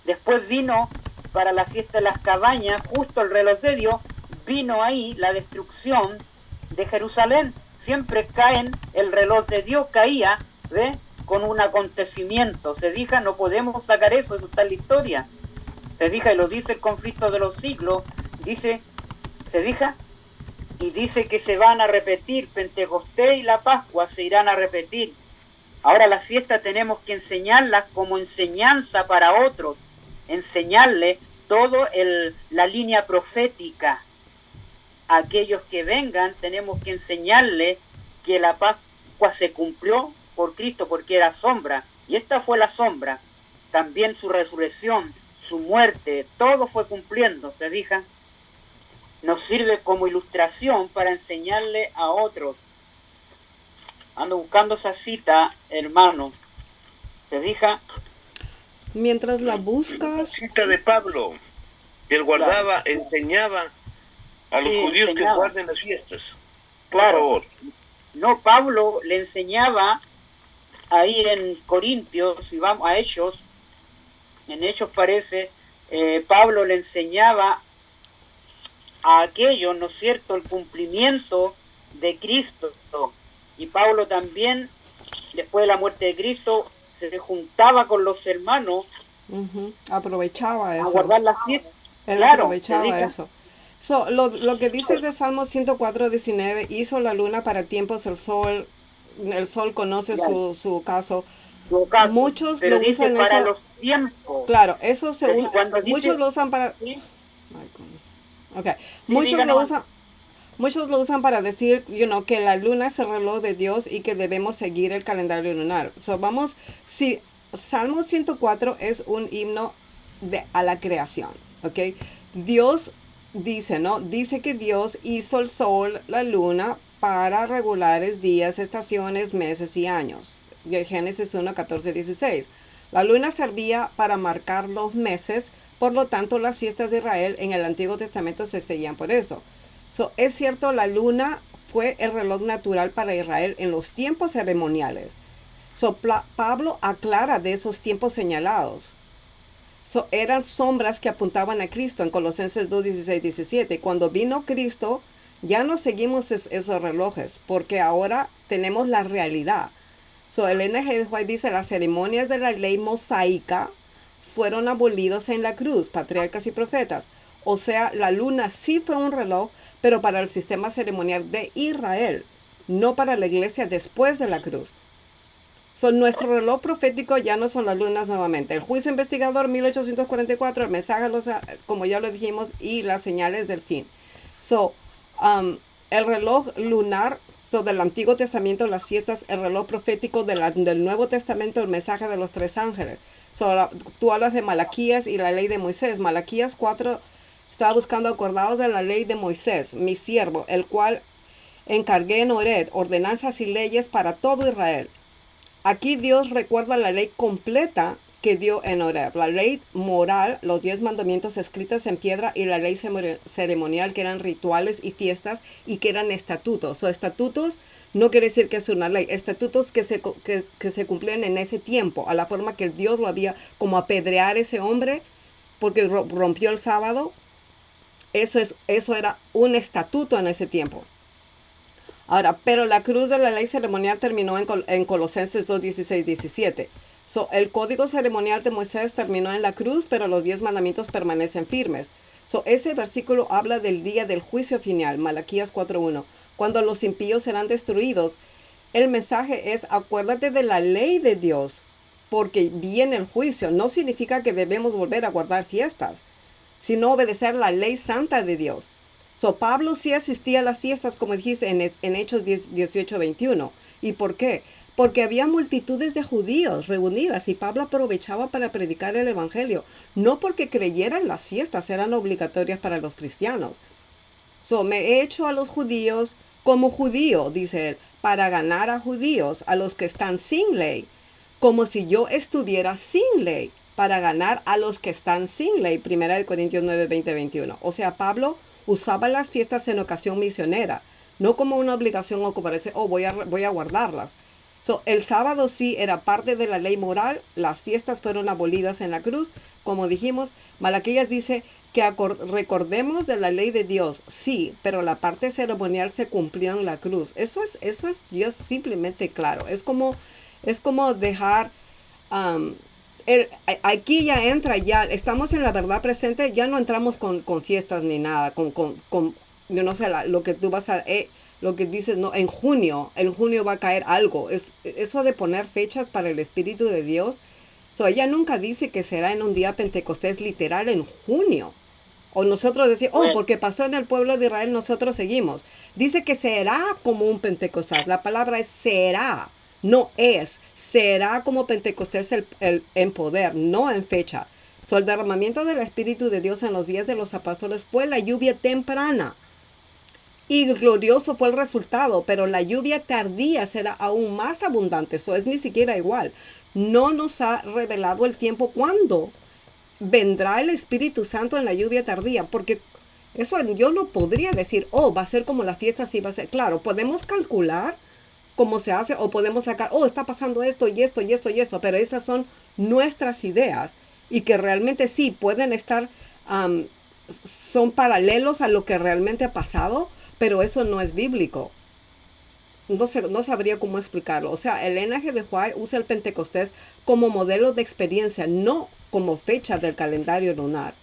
Después vino para la fiesta de las cabañas, justo el reloj de Dios, vino ahí la destrucción de Jerusalén. Siempre caen, el reloj de Dios caía, ¿ve? Con un acontecimiento. Se fija, no podemos sacar eso está en la historia. Se fija, y lo dice el conflicto de los siglos, dice, se fija, y dice que se van a repetir, Pentecostés y la Pascua se irán a repetir. Ahora las fiestas tenemos que enseñarlas como enseñanza para otros, enseñarle todo la línea profética. A aquellos que vengan tenemos que enseñarle que la Pascua se cumplió por Cristo porque era sombra, y esta fue la sombra, también su resurrección, su muerte, todo fue cumpliendo, ¿se fijan? Nos sirve como ilustración para enseñarle a otros. Ando buscando esa cita, hermano. ¿Se fija? Mientras la buscas... La cita de Pablo, que él guardaba, claro, enseñaba a los judíos enseñaba que guarden las fiestas. Claro. Por favor. No, Pablo le enseñaba ahí en Corintios, si vamos a Hechos, en Hechos parece, Pablo le enseñaba a aquellos, ¿no es cierto?, el cumplimiento de Cristo. Y Pablo también, después de la muerte de Cristo, se juntaba con los hermanos Aprovechaba a eso. guardar las fiestas. Él Claro, aprovechaba dedica. eso. Lo que dice de Salmo 104:19, hizo la luna para tiempos, el sol conoce Claro, su caso. su ocaso. Muchos Pero lo dice usan para eso, los tiempos. claro, eso se Entonces, cuando muchos dice, lo usan para, sí, ay, goodness. Ok, sí, diga nomás. muchos lo usan para decir, que la luna es el reloj de Dios y que debemos seguir el calendario lunar. Si Salmo 104 es un himno a la creación, ¿ok? Dios dice, ¿no? Dice que Dios hizo el sol, la luna, para regulares días, estaciones, meses y años. De Génesis 1, 14, 16. La luna servía para marcar los meses, por lo tanto las fiestas de Israel en el Antiguo Testamento se seguían por eso. Es cierto, la luna fue el reloj natural para Israel en los tiempos ceremoniales. Pablo aclara de esos tiempos señalados. Eran sombras que apuntaban a Cristo en Colosenses 2, 16, 17. Cuando vino Cristo, ya no seguimos esos relojes, porque ahora tenemos la realidad. El N.G. White dice, las ceremonias de la ley mosaica fueron abolidos en la cruz, patriarcas y profetas. O sea, la luna sí fue un reloj, pero para el sistema ceremonial de Israel, no para la iglesia después de la cruz. Nuestro reloj profético ya no son las lunas nuevamente. El juicio investigador 1844, el mensaje, como ya lo dijimos, y las señales del fin. El reloj lunar, del Antiguo Testamento, las fiestas, el reloj profético del Nuevo Testamento, el mensaje de los tres ángeles. Tú hablas de Malaquías y la ley de Moisés. Malaquías 4 estaba buscando acordados de la ley de Moisés, mi siervo, el cual encargué en Horeb, ordenanzas y leyes para todo Israel. Aquí Dios recuerda la ley completa que dio en Horeb, la ley moral, los 10 mandamientos escritos en piedra y la ley ceremonial, que eran rituales y fiestas y que eran estatutos. Estatutos no quiere decir que es una ley, estatutos que se cumplían en ese tiempo, a la forma que Dios lo había, como apedrear a ese hombre porque rompió el sábado. Eso era un estatuto en ese tiempo. Ahora, pero la cruz de la ley ceremonial terminó en Colosenses 2, 16, 17. El código ceremonial de Moisés terminó en la cruz, pero los 10 mandamientos permanecen firmes. Ese versículo habla del día del juicio final, Malaquías 4:1. Cuando los impíos serán destruidos, el mensaje es: acuérdate de la ley de Dios, porque viene el juicio. No significa que debemos volver a guardar fiestas, sino obedecer la ley santa de Dios. Pablo sí asistía a las fiestas, como dijiste, en Hechos 18:21. ¿Y por qué? Porque había multitudes de judíos reunidas y Pablo aprovechaba para predicar el evangelio. No porque creyeran las fiestas, eran obligatorias para los cristianos. Me he hecho a los judíos como judío, dice él, para ganar a judíos, a los que están sin ley, como si yo estuviera sin ley, para ganar a los que están sin ley. 1 Corintios 9, 20, 21. O sea, Pablo usaba las fiestas en ocasión misionera, no como una obligación o como parece, voy a guardarlas. El sábado sí era parte de la ley moral, las fiestas fueron abolidas en la cruz, como dijimos. Malaquías dice que recordemos de la ley de Dios, sí, pero la parte ceremonial se cumplió en la cruz. Eso es ya simplemente claro. Es como dejar, aquí ya entra, ya estamos en la verdad presente, ya no entramos con fiestas ni nada, yo no sé, lo que tú vas a... lo que dices, no, en junio va a caer algo. Eso de poner fechas para el Espíritu de Dios. Ella nunca dice que será en un día Pentecostés literal en junio. O nosotros decimos, porque pasó en el pueblo de Israel, nosotros seguimos. Dice que será como un Pentecostés. La palabra es será, no es. Será como Pentecostés en poder, no en fecha. El derramamiento del Espíritu de Dios en los días de los apóstoles fue la lluvia temprana. Y glorioso fue el resultado, pero la lluvia tardía será aún más abundante. Eso es ni siquiera igual. No nos ha revelado el tiempo cuándo vendrá el Espíritu Santo en la lluvia tardía, porque eso yo no podría decir, va a ser como la fiesta, sí va a ser. Claro, podemos calcular cómo se hace o podemos sacar, está pasando esto y esto y esto y esto, pero esas son nuestras ideas y que realmente sí pueden estar, son paralelos a lo que realmente ha pasado, pero eso no es bíblico. no sabría cómo explicarlo. O sea, el N.G. de White usa el Pentecostés como modelo de experiencia, no como fecha del calendario lunar.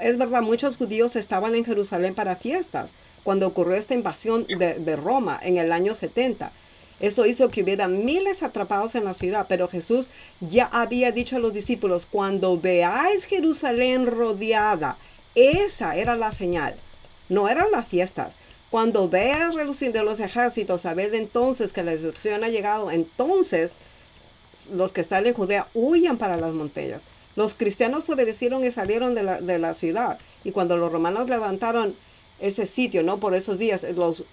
Es verdad, muchos judíos estaban en Jerusalén para fiestas cuando ocurrió esta invasión de Roma en el año 70. Eso hizo que hubiera miles atrapados en la ciudad, pero Jesús ya había dicho a los discípulos, cuando veáis Jerusalén rodeada, esa era la señal, no eran las fiestas. Cuando veas relucir de los ejércitos, sabed entonces que la destrucción ha llegado. Entonces los que están en Judea huyan para las montañas. Los cristianos obedecieron y salieron de la ciudad. Y cuando los romanos levantaron ese sitio, ¿no? Por esos días,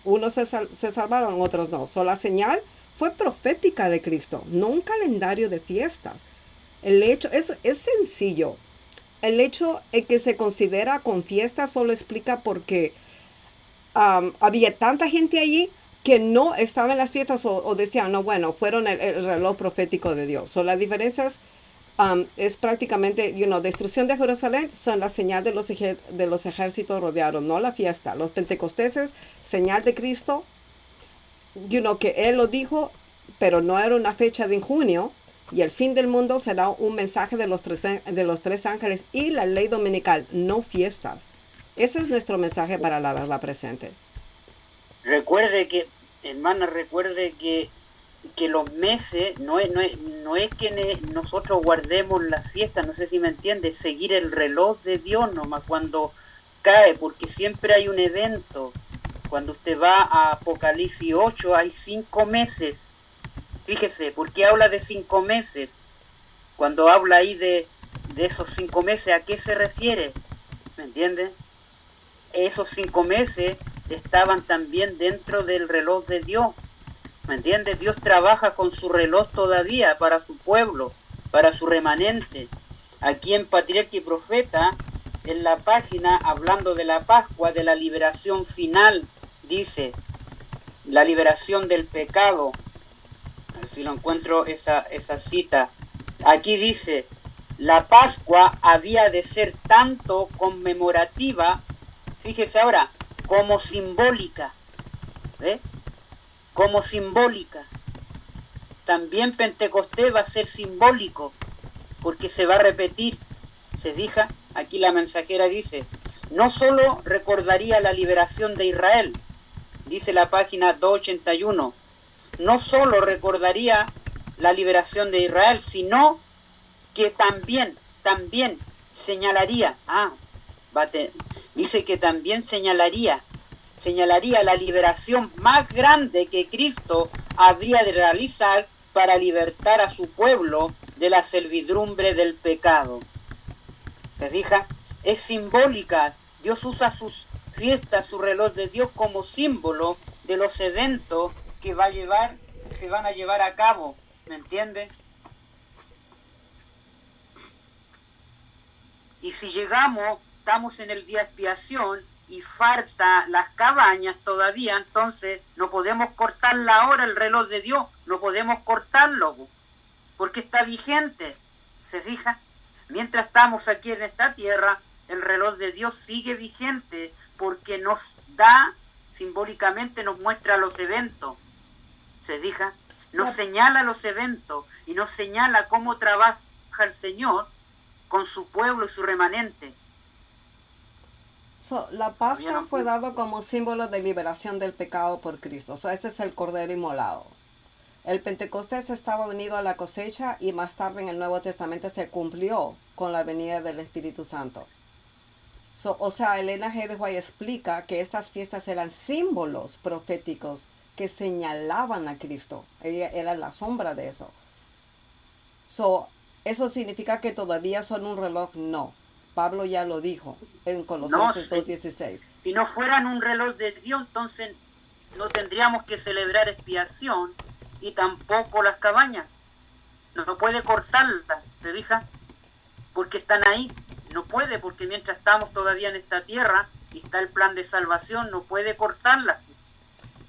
unos se salvaron, otros no. La señal fue profética de Cristo, no un calendario de fiestas. El hecho es sencillo. El hecho en que se considera con fiestas solo explica porque había tanta gente allí que no estaba en las fiestas o decían, no, bueno, fueron el reloj profético de Dios. La diferencia es prácticamente, destrucción de Jerusalén son la señal de los ejércitos rodeados, no la fiesta. Los pentecosteses, señal de Cristo, que Él lo dijo, pero no era una fecha de junio. Y el fin del mundo será un mensaje de los tres ángeles y la ley dominical, no fiestas. Ese es nuestro mensaje para la verdad presente. Recuerde que, hermana, que los meses no es que nosotros guardemos las fiestas, no sé si me entiende, seguir el reloj de Dios nomás cuando cae, porque siempre hay un evento. Cuando usted va a Apocalipsis 8 hay 5 meses. Fíjese, ¿por qué habla de 5 meses? Cuando habla ahí de esos 5 meses, ¿a qué se refiere? ¿Me entiende? Esos 5 meses estaban también dentro del reloj de Dios. ¿Me entiende? Dios trabaja con su reloj todavía para su pueblo, para su remanente. Aquí en Patriarca y Profeta, en la página, hablando de la Pascua, de la liberación final, dice, la liberación del pecado. A ver si lo encuentro esa cita. Aquí dice, la Pascua había de ser tanto conmemorativa, fíjese ahora, como simbólica. ¿Ve? Como simbólica. También Pentecostés va a ser simbólico, porque se va a repetir. Se fija, aquí la mensajera dice, no solo recordaría la liberación de Israel, dice la página 281, no solo recordaría la liberación de Israel, sino que también señalaría, dice que también señalaría la liberación más grande que Cristo habría de realizar para libertar a su pueblo de la servidumbre del pecado. ¿Se fija? Es simbólica. Dios usa sus fiestas, su reloj de Dios como símbolo de los eventos que se van a llevar a cabo. ¿Me entiende? Y si estamos en el día de expiación y falta las cabañas todavía, entonces no podemos cortar la hora, el reloj de Dios, no podemos cortarlo, porque está vigente. ¿Se fija? Mientras estamos aquí en esta tierra, el reloj de Dios sigue vigente, porque nos da, simbólicamente nos muestra los eventos. ¿Se fija? Nos señala los eventos y nos señala cómo trabaja el Señor con su pueblo y su remanente. La Pascua fue dado como símbolo de liberación del pecado por Cristo. Ese es el Cordero inmolado. El Pentecostés estaba unido a la cosecha y más tarde en el Nuevo Testamento se cumplió con la venida del Espíritu Santo. Elena G. de White explica que estas fiestas eran símbolos proféticos que señalaban a Cristo. Ella era la sombra de eso. ¿Eso significa que todavía son un reloj? No. Pablo ya lo dijo en Colosenses 2:16. Si no fueran un reloj de Dios, entonces no tendríamos que celebrar expiación y tampoco las cabañas. No puede cortarlas, ¿te fijas? Porque están ahí. No puede, porque mientras estamos todavía en esta tierra y está el plan de salvación, no puede cortarlas.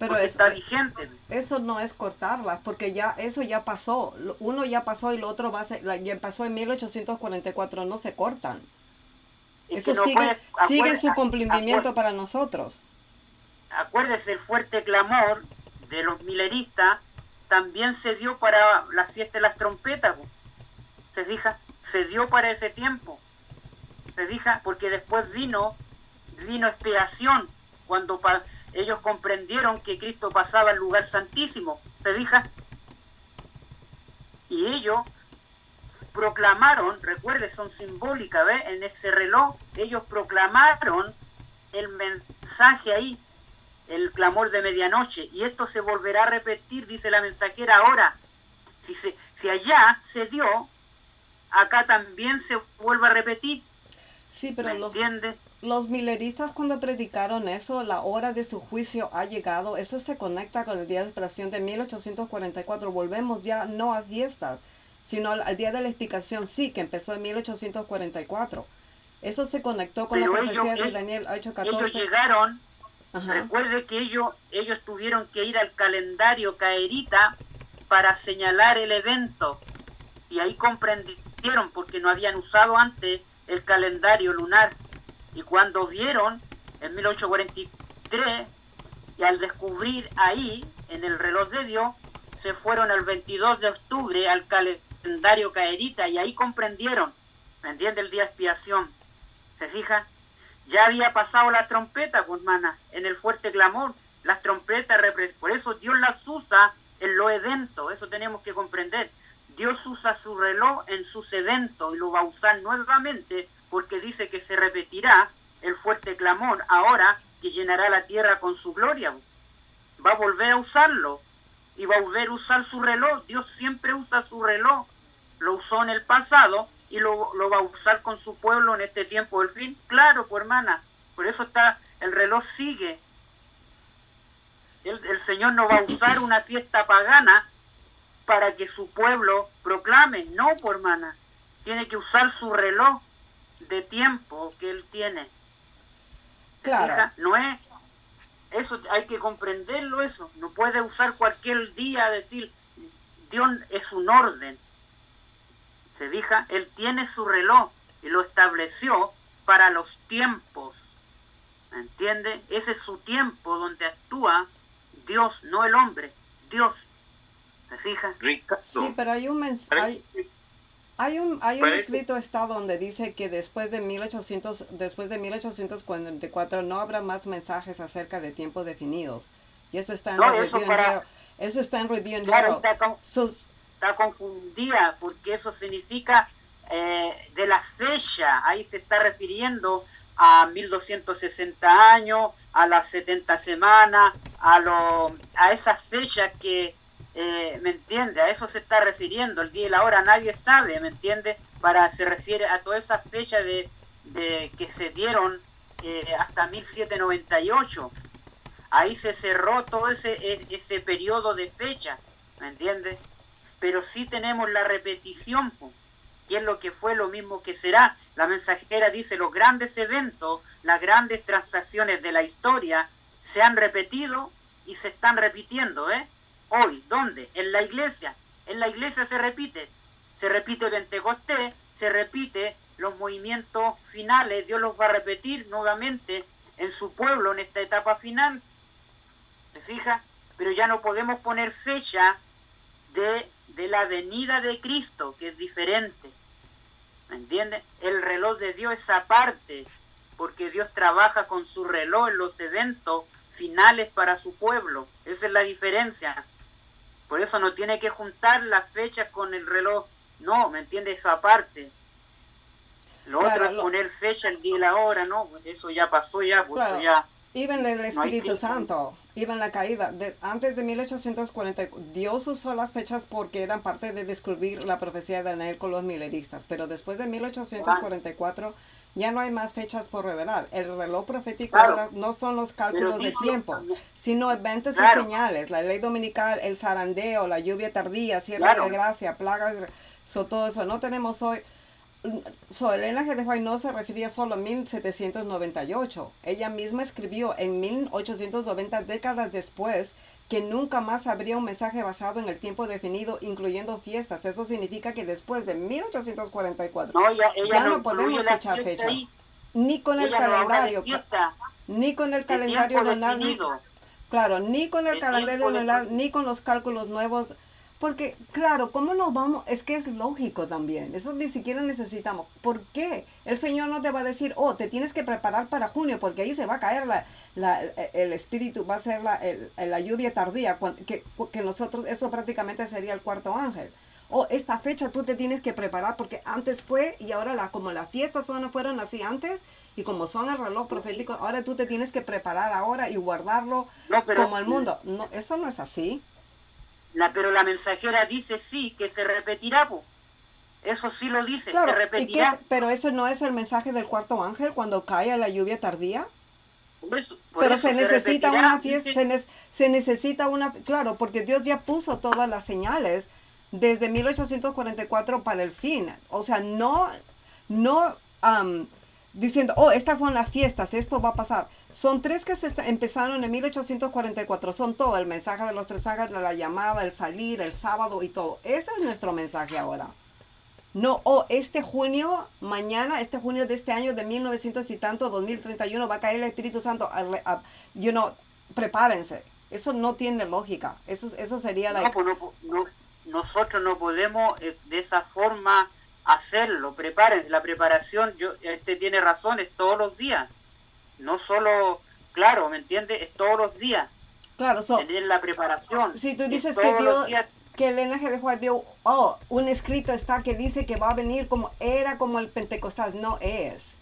Pero está vigente. Eso no es cortarlas, porque eso ya pasó. Uno ya pasó y lo otro ya pasó en 1844. No se cortan. Eso sigue su cumplimiento para nosotros. Acuérdese el fuerte clamor de los mileristas también se dio para la fiesta de las trompetas, ¿se fija? Se dio para ese tiempo, ¿se fija? Porque después vino expiación, cuando ellos comprendieron que Cristo pasaba al lugar santísimo, ¿se fija? Y ellos proclamaron, recuerde, son simbólicas, ¿ves? En ese reloj, ellos proclamaron el mensaje ahí, el clamor de medianoche, y esto se volverá a repetir, dice la mensajera ahora. Si allá se dio, acá también se vuelve a repetir. Sí, pero ¿Me entiendes? Los mileristas cuando predicaron eso, la hora de su juicio ha llegado, eso se conecta con el día de expiación de 1844, volvemos ya no a fiestas, sino al día de la expiación, sí, que empezó en 1844. Eso se conectó con pero la profecía de Daniel 8:14. Ellos llegaron, ajá. Recuerde que ellos tuvieron que ir al calendario caerita para señalar el evento, y ahí comprendieron, porque no habían usado antes el calendario lunar. Y cuando vieron, en 1843, y al descubrir ahí, en el reloj de Dios, se fueron el 22 de octubre al calendario caerita, y ahí comprendieron, ¿me entiende? El día de expiación, ¿se fija? Ya había pasado la trompeta, pues, hermana, en el fuerte clamor. Las trompetas, por eso Dios las usa en los eventos, eso tenemos que comprender. Dios usa su reloj en sus eventos y lo va a usar nuevamente, porque dice que se repetirá el fuerte clamor ahora que llenará la tierra con su gloria. Va a volver a usarlo y va a volver a usar su reloj. Dios siempre usa su reloj, lo usó en el pasado y lo va a usar con su pueblo en este tiempo del fin. Claro, pues, hermana, por eso el reloj sigue. El Señor no va a usar una fiesta pagana para que su pueblo proclame. No, pues, hermana, tiene que usar su reloj de tiempo que Él tiene. Claro. Fija, no es eso, hay que comprenderlo. Eso no puede usar cualquier día, decir Dios es un orden. Se fija, Él tiene su reloj y lo estableció para los tiempos, ¿me entiende? Ese es su tiempo donde actúa Dios, no el hombre, Dios. ¿Se fija? Ricardo, Sí, pero hay un mensaje. Hay un escrito está donde dice que después de 1844 no habrá más mensajes acerca de tiempos definidos. Y eso está en eso está en Review and Herald. Está confundida, porque eso significa de la fecha. Ahí se está refiriendo a 1260 años, a las 70 semanas, a esas fechas que ¿me entiende? A eso se está refiriendo, el día y la hora nadie sabe, ¿me entiende? Se refiere a todas esas fechas de que se dieron hasta 1798. Ahí se cerró todo ese periodo de fecha, ¿me entiende? Pero sí tenemos la repetición, que es lo que fue, lo mismo que será. La mensajera dice, los grandes eventos, las grandes transacciones de la historia se han repetido y se están repitiendo, Hoy, ¿dónde? En la iglesia. En la iglesia se repite Pentecostés, se repite los movimientos finales, Dios los va a repetir nuevamente en su pueblo en esta etapa final. ¿Se fija? Pero ya no podemos poner fecha de la venida de Cristo, que es diferente. ¿Me entiende? El reloj de Dios es aparte, porque Dios trabaja con su reloj en los eventos finales para su pueblo. Esa es la diferencia. Por eso no tiene que juntar las fechas con el reloj. No, ¿me entiende? Eso aparte. Lo otro es poner fecha, el día y la hora, ¿no? Eso ya pasó ya, pues claro. Ya. Iban del Espíritu Santo, iban la caída. Antes de 1840, Dios usó las fechas porque eran parte de descubrir la profecía de Daniel con los mileristas. Pero después de 1844 ya no hay más fechas por revelar. El reloj profético ahora no son los cálculos de tiempo, sino eventos y señales. La ley dominical, el zarandeo, la lluvia tardía, cierre de gracia, plagas, todo eso. No tenemos hoy. Elena G. de White no se refería solo a 1798. Ella misma escribió en 1890, décadas después, que nunca más habría un mensaje basado en el tiempo definido, incluyendo fiestas. Eso significa que después de 1844 ya no podemos fechar fechas. Ni con el calendario. Ni con el calendario lunar. Claro, ni con el calendario tiempo de- lunar, ni con los cálculos nuevos. Porque, claro, ¿cómo nos vamos? Es que es lógico también. Eso ni siquiera necesitamos. ¿Por qué? El Señor no te va a decir, oh, te tienes que preparar para junio, porque ahí se va a caer el espíritu, va a ser la lluvia tardía, que nosotros, eso prácticamente sería el cuarto ángel. O esta fecha tú te tienes que preparar, porque antes fue, y ahora como las fiestas no fueron así antes, y como son el reloj profético, ahora tú te tienes que preparar ahora y guardarlo No, pero, como el mundo. No, eso no es así. pero la mensajera dice sí, que se repetirá, po. Eso sí lo dice, Claro, se repetirá. pero eso no es el mensaje del cuarto ángel cuando cae la lluvia tardía. Por Pero eso se necesita repetirá, una fiesta, dice, se necesita una, claro, porque Dios ya puso todas las señales desde 1844 para el fin. O sea, no diciendo, oh, estas son las fiestas, esto va a pasar. Son tres que empezaron en 1844, son todo, el mensaje de los tres ángeles, la llamada, el salir, el sábado y todo. Ese es nuestro mensaje ahora. No, este junio, mañana, este junio de este año de 1900 y tanto, 2031, va a caer el Espíritu Santo. Prepárense. Eso no tiene lógica. Eso sería la... Nosotros no podemos de esa forma hacerlo. Prepárense. La preparación, tiene razón, es todos los días. No solo, claro, ¿me entiendes? Es todos los días. Claro, tener la preparación. Si tú dices que Dios... que el linaje de Juan dio, un escrito está que dice que va a venir como el Pentecostal. No es.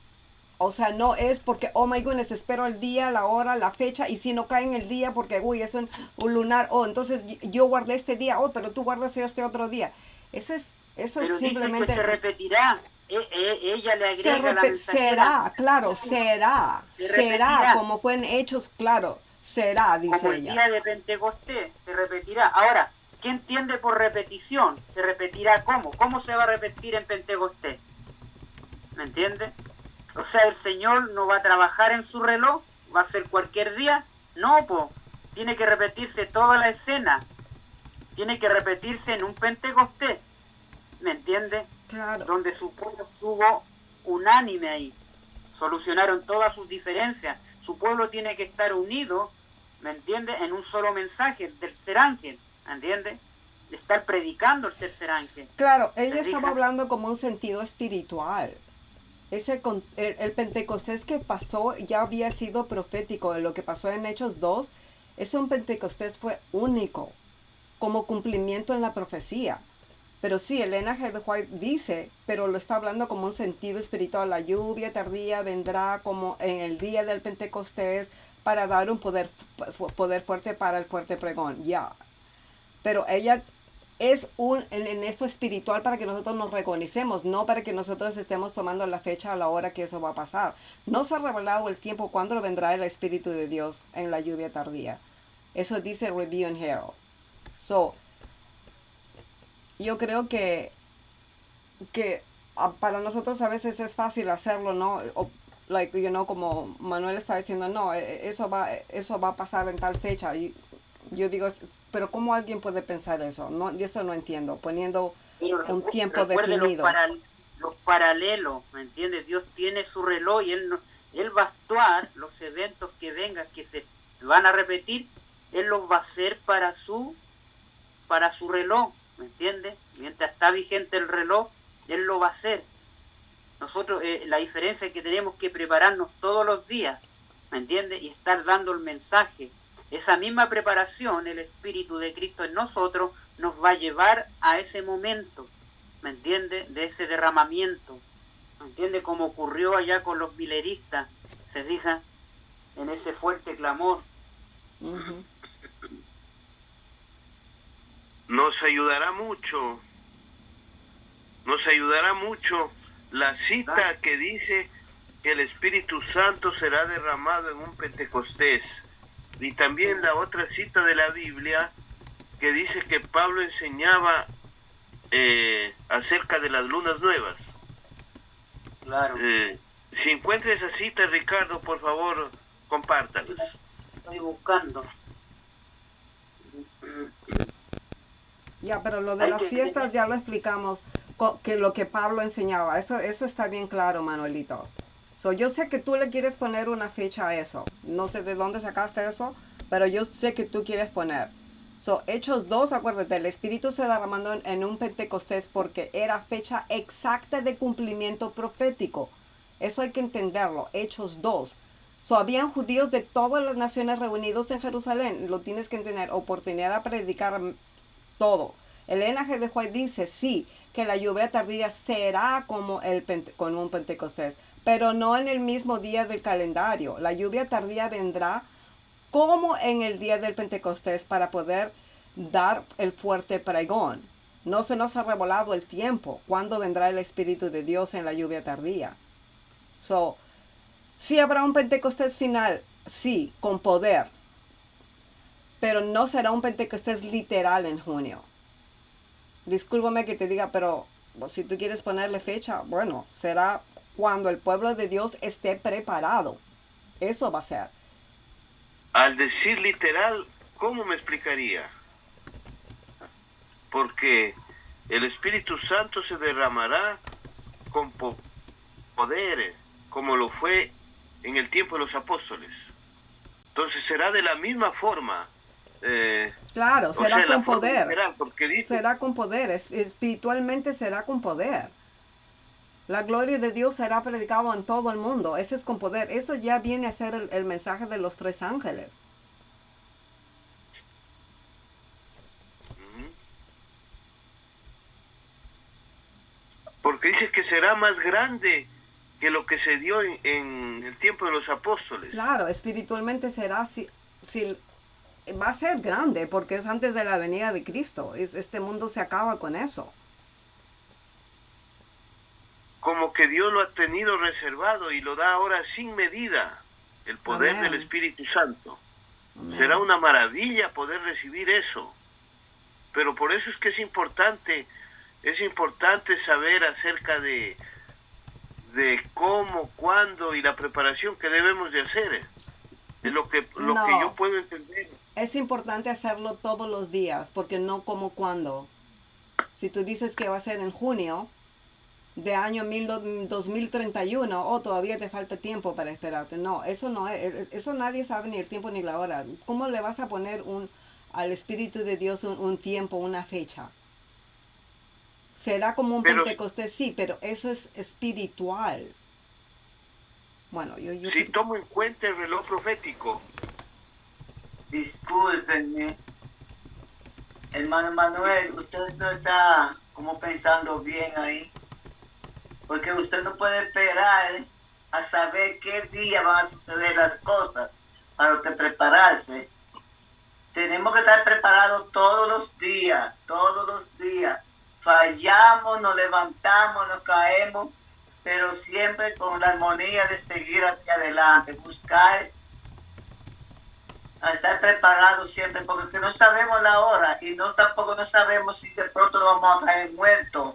O sea, no es porque, oh my goodness, espero el día, la hora, la fecha, y si no cae en el día porque, es un lunar, entonces yo guardé este día, pero tú guardas este otro día. Eso es pero simplemente... dice que se repetirá. Ella le agrega la mensajera. Será, claro, será, como fue en Hechos, claro, será, dice como ella. El día de Pentecostés, se repetirá. Ahora, ¿qué entiende por repetición? ¿Se repetirá cómo? ¿Cómo se va a repetir en Pentecostés? ¿Me entiende? O sea, el Señor no va a trabajar en su reloj, va a ser cualquier día. No, tiene que repetirse toda la escena. Tiene que repetirse en un Pentecostés. ¿Me entiende? Claro. Donde su pueblo estuvo unánime ahí. Solucionaron todas sus diferencias. Su pueblo tiene que estar unido, ¿me entiende? En un solo mensaje, el tercer ángel. ¿Entiendes? De estar predicando el tercer ángel. Claro, ella estaba hablando como un sentido espiritual. El Pentecostés que pasó ya había sido profético. Lo que pasó en Hechos 2, un Pentecostés fue único, como cumplimiento en la profecía. Pero sí, Elena G. White dice, pero lo está hablando como un sentido espiritual. La lluvia tardía vendrá como en el día del Pentecostés para dar un poder fuerte para el fuerte pregón. Ya. Pero ella es en eso espiritual para que nosotros nos reconicemos, no para que nosotros estemos tomando la fecha a la hora que eso va a pasar. No se ha revelado el tiempo cuando vendrá el Espíritu de Dios en la lluvia tardía. Eso dice Review and Herald. Yo creo que para nosotros a veces es fácil hacerlo, ¿no? Como Manuel está diciendo, no, eso va a pasar en tal fecha. Y yo digo, pero ¿cómo alguien puede pensar eso? No, eso no entiendo, poniendo un tiempo definido. Los paralelos, ¿me entiendes? Dios tiene su reloj y Él va a actuar los eventos que vengan, que se van a repetir, Él los va a hacer para su reloj, ¿me entiendes? Mientras está vigente el reloj, Él lo va a hacer. Nosotros, la diferencia es que tenemos que prepararnos todos los días, ¿me entiendes? Y estar dando el mensaje. Esa misma preparación, el Espíritu de Cristo en nosotros, nos va a llevar a ese momento, ¿me entiende? De ese derramamiento, ¿me entiende? Como ocurrió allá con los mileristas, ¿se fija? En ese fuerte clamor. Uh-huh. Nos ayudará mucho la cita que dice que el Espíritu Santo será derramado en un Pentecostés. Y también la otra cita de la Biblia que dice que Pablo enseñaba acerca de las lunas nuevas. Claro. Si encuentra esa cita, Ricardo, por favor, compártalas. Estoy buscando. Ya, pero lo de las fiestas ya lo explicamos, que lo que Pablo enseñaba, eso está bien claro, Manuelito. Yo sé que tú le quieres poner una fecha a eso. No sé de dónde sacaste eso, pero yo sé que tú quieres poner. So, Hechos 2, acuérdate, el Espíritu se derramando en un Pentecostés porque era fecha exacta de cumplimiento profético. Eso hay que entenderlo. Hechos 2. So, habían judíos de todas las naciones reunidos en Jerusalén. Lo tienes que tener oportunidad de predicar todo. Elena G. de White dice, sí, que la lluvia tardía será como con un Pentecostés, pero no en el mismo día del calendario. La lluvia tardía vendrá como en el día del Pentecostés para poder dar el fuerte pregón. No se nos ha revelado el tiempo, cuándo vendrá el Espíritu de Dios en la lluvia tardía. So, sí habrá un Pentecostés final, sí, con poder, pero no será un Pentecostés literal en junio. Discúlpame que te diga, pero si tú quieres ponerle fecha, bueno, será cuando el pueblo de Dios esté preparado. Eso va a ser. Al decir literal, ¿cómo me explicaría? Porque el Espíritu Santo se derramará con poder, como lo fue en el tiempo de los apóstoles. Entonces será de la misma forma. Claro, será con poder. Literal, porque dice, será con poder, espiritualmente será con poder. La gloria de Dios será predicado en todo el mundo. Ese es con poder. Eso ya viene a ser el mensaje de los 3 ángeles. Porque dice que será más grande que lo que se dio en el tiempo de los apóstoles. Claro, espiritualmente será, si va a ser grande, porque es antes de la venida de Cristo. Este mundo se acaba con eso. Como que Dios lo ha tenido reservado y lo da ahora sin medida, el poder del Espíritu Santo. Amén. Será una maravilla poder recibir eso. Pero por eso es que es importante saber acerca de cómo, cuándo y la preparación que debemos de hacer. Es lo que yo puedo entender. Es importante hacerlo todos los días, porque no como cuándo. Si tú dices que va a ser en junio de año 2031, todavía te falta tiempo para esperarte. No, eso no es, eso nadie sabe ni el tiempo ni la hora. ¿Cómo le vas a poner al Espíritu de Dios un tiempo, una fecha? Será como un Pentecostés, sí, pero eso es espiritual. Bueno, si tomo en cuenta el reloj profético. Discúlpenme, hermano Manuel, usted no está como pensando bien ahí, porque usted no puede esperar a saber qué día van a suceder las cosas para usted prepararse. Tenemos que estar preparados todos los días. Fallamos, nos levantamos, nos caemos, pero siempre con la armonía de seguir hacia adelante, buscar a estar preparados siempre, porque no sabemos la hora y tampoco no sabemos si de pronto nos vamos a caer muertos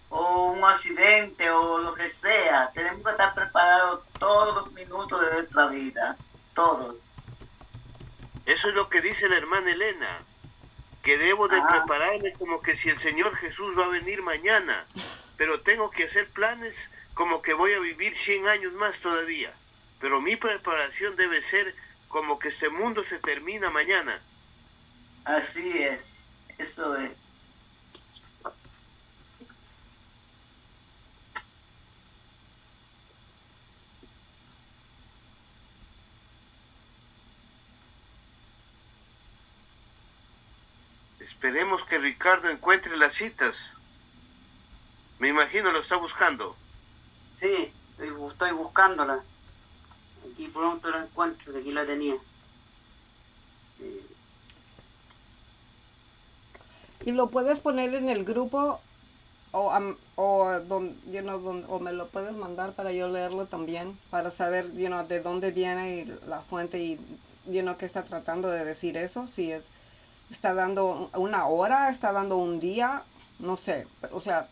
o un accidente o lo que sea. Tenemos que estar preparados todos los minutos de nuestra vida, todos. Eso es lo que dice la hermana Elena, que debo de prepararme como que si el Señor Jesús va a venir mañana, pero tengo que hacer planes como que voy a vivir 100 años más todavía, pero mi preparación debe ser como que este mundo se termina mañana. Así es, eso es. Esperemos que Ricardo encuentre las citas. Me imagino lo está buscando. Sí, estoy buscándola. Aquí pronto la encuentro, que aquí la tenía. ¿Y lo puedes poner en el grupo o me lo puedes mandar para yo leerlo también, para saber de dónde viene la fuente y qué está tratando de decir eso? Si está dando una hora, está dando un día, no sé, o sea,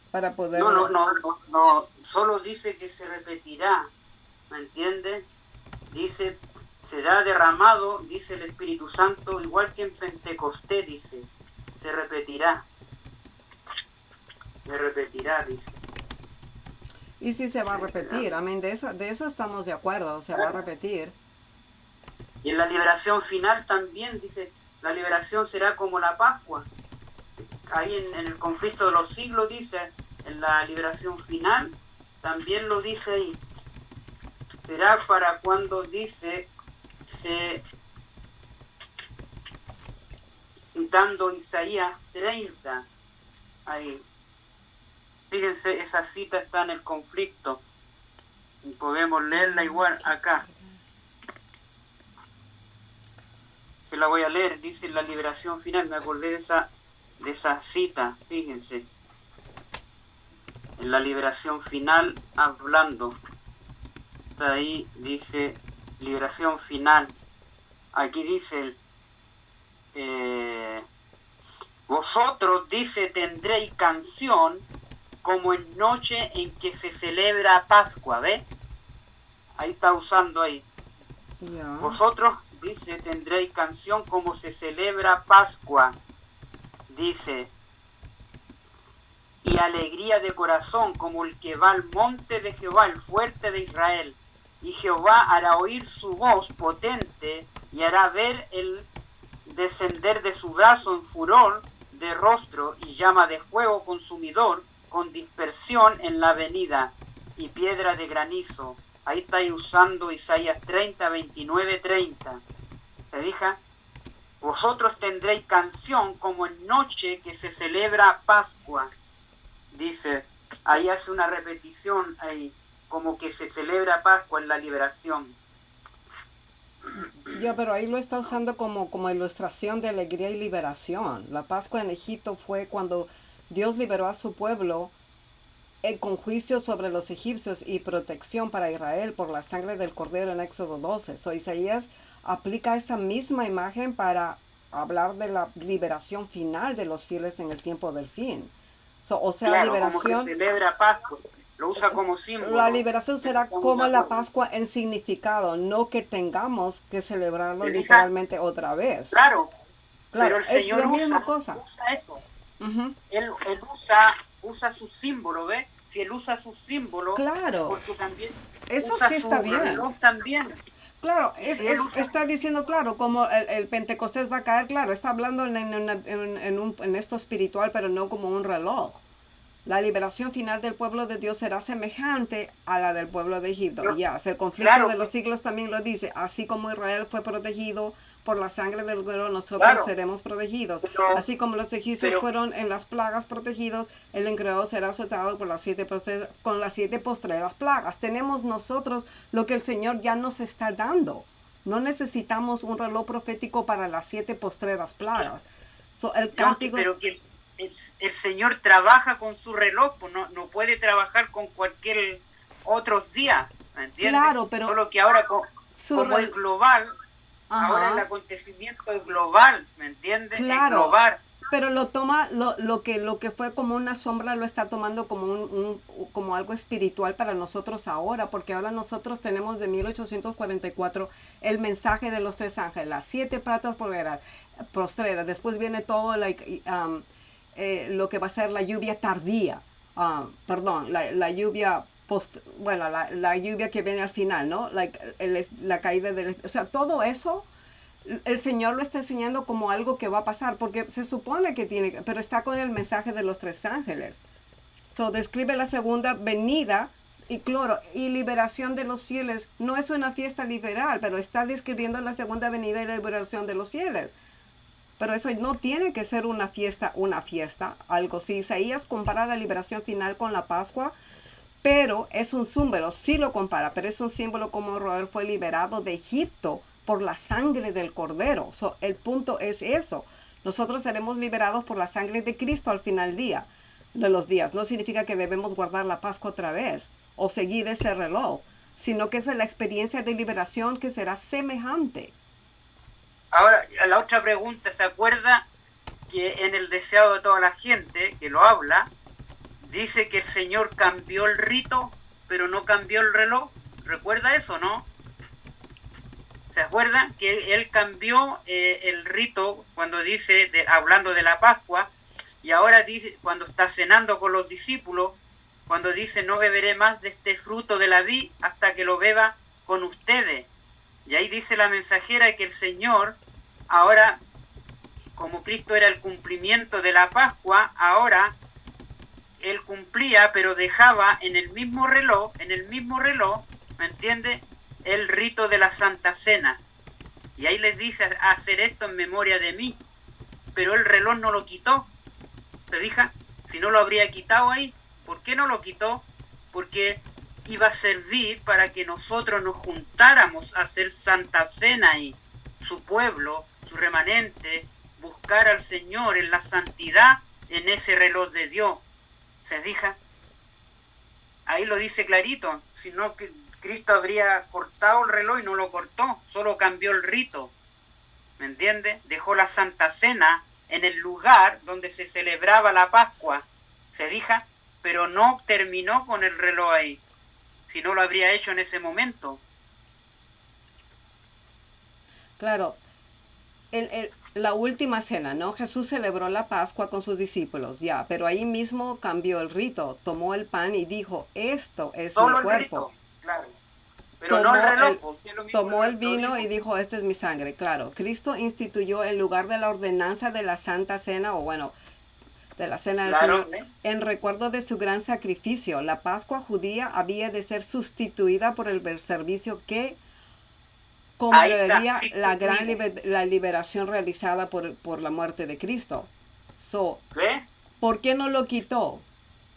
para poder... No, solo dice que se repetirá, ¿me entiendes? Dice, será derramado, dice el Espíritu Santo, igual que en Pentecostés, dice, se repetirá, dice. Y si se va a repetir, amén, de eso estamos de acuerdo, se va a repetir. Y en la liberación final también dice, la liberación será como la Pascua. Ahí en el conflicto de los siglos dice, en la liberación final, también lo dice ahí. Será para cuando dice, citando Isaías 30, ahí. Fíjense, esa cita está en el conflicto. Y podemos leerla igual acá. Se la voy a leer, dice la liberación final, me acordé de esa cita, fíjense. En la liberación final, hablando. Está ahí, dice, liberación final. Aquí dice, vosotros, dice, tendréis canción como en noche en que se celebra Pascua, ¿ves? Ahí está usando ahí. Yeah. Vosotros, dice, tendréis canción como se celebra Pascua, dice, y alegría de corazón como el que va al monte de Jehová, el fuerte de Israel. Y Jehová hará oír su voz potente y hará ver el descender de su brazo en furor de rostro y llama de fuego consumidor con dispersión en la avenida y piedra de granizo. Ahí está usando Isaías 30, 29, 30. ¿Se fija? Vosotros tendréis canción como en noche que se celebra Pascua. Dice, ahí hace una repetición ahí, como que se celebra Pascua en la liberación. Ya, pero ahí lo está usando como ilustración de alegría y liberación. La Pascua en Egipto fue cuando Dios liberó a su pueblo con juicio sobre los egipcios y protección para Israel por la sangre del Cordero en Éxodo 12. So, Isaías aplica esa misma imagen para hablar de la liberación final de los fieles en el tiempo del fin. So, o sea, claro, liberación, como que celebra Pascua, lo usa como símbolo. la liberación será como la Pascua en significado, no que tengamos que celebrarlo literalmente otra vez. Claro, Claro, pero el Señor es la misma cosa. usa eso. Uh-huh. Él usa su símbolo, ¿ves? Si él usa su símbolo, claro, porque también eso usa sí está su bien. reloj también. Claro, usa... está diciendo, claro, como el Pentecostés va a caer, claro, está hablando en esto espiritual, pero no como un reloj. La liberación final del pueblo de Dios será semejante a la del pueblo de Egipto. El conflicto de los siglos también lo dice, así como Israel fue protegido por la sangre del Cordero, nosotros seremos protegidos. Así como los egipcios fueron en las plagas protegidos, el incrédulo será azotado por con las 7 postreras plagas. Tenemos nosotros lo que el Señor ya nos está dando. No necesitamos un reloj profético para las 7 postreras plagas. El cántico... Pero que el Señor trabaja con su reloj, pues no puede trabajar con cualquier otros días, ¿me entiendes? Claro, pero... Solo que ahora como es global... Ajá. Ahora el acontecimiento es global, ¿me entiendes? Claro, es global. Pero lo toma, lo que fue como una sombra lo está tomando como como algo espiritual para nosotros ahora, porque ahora nosotros tenemos de 1844 el mensaje de los 3 ángeles, las 7 platas postreras, después viene todo lo que va a ser la lluvia tardía, la lluvia la lluvia que viene al final, ¿no? La caída o sea, todo eso, el Señor lo está enseñando como algo que va a pasar, porque se supone que pero está con el mensaje de los 3 ángeles. Describe la segunda venida y liberación de los fieles. No es una fiesta liberal, pero está describiendo la segunda venida y la liberación de los fieles. Pero eso no tiene que ser una fiesta, algo. Si Isaías compara la liberación final con la Pascua, pero es un símbolo, sí lo compara, pero es un símbolo como Israel fue liberado de Egipto por la sangre del Cordero. El punto es eso. Nosotros seremos liberados por la sangre de Cristo al final de los días. No significa que debemos guardar la Pascua otra vez o seguir ese reloj, sino que es la experiencia de liberación que será semejante. Ahora, la otra pregunta, ¿se acuerda que en el deseado de toda la gente que lo habla, dice que el Señor cambió el rito, pero no cambió el reloj? ¿Recuerda eso, no? ¿Se acuerda que Él cambió el rito cuando dice, hablando de la Pascua, y ahora dice, cuando está cenando con los discípulos, cuando dice, no beberé más de este fruto de la vid hasta que lo beba con ustedes Y ahí dice la mensajera que el Señor, ahora, como Cristo era el cumplimiento de la Pascua, ahora Él cumplía, pero dejaba en el mismo reloj, ¿me entiende? El rito de la Santa Cena. Y ahí les dice, hacer esto en memoria de mí. Pero el reloj no lo quitó. ¿Se fija? Si no lo habría quitado ahí. ¿Por qué no lo quitó? Porque iba a servir para que nosotros nos juntáramos a hacer Santa Cena y su pueblo, su remanente, buscar al Señor en la santidad en ese reloj de Dios. ¿Se fija? Ahí lo dice clarito. Si no, que Cristo habría cortado el reloj y no lo cortó, solo cambió el rito. ¿Me entiende? Dejó la Santa Cena en el lugar donde se celebraba la Pascua. ¿Se fija? Pero no terminó con el reloj ahí. Si no lo habría hecho en ese momento. Claro, la última cena, ¿no? Jesús celebró la Pascua con sus discípulos, ya, pero ahí mismo cambió el rito, tomó el pan y dijo, esto es Solo mi cuerpo. Rito, claro. Pero no el reloj. Tomó el vino y dijo, esta es mi sangre, claro. Cristo instituyó en lugar de la ordenanza de la Santa Cena, o bueno, de la Cena del Señor, en recuerdo de su gran sacrificio. La Pascua judía había de ser sustituida por el servicio que conmemoraría la liberación realizada por la muerte de Cristo. ¿Por qué no lo quitó?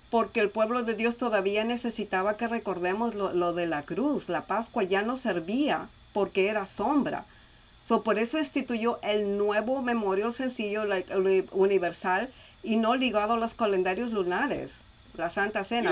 Porque el pueblo de Dios todavía necesitaba que recordemos lo de la cruz. La Pascua ya no servía porque era sombra. Por eso instituyó el nuevo memorial sencillo, universal, y no ligado a los calendarios lunares. La Santa Cena.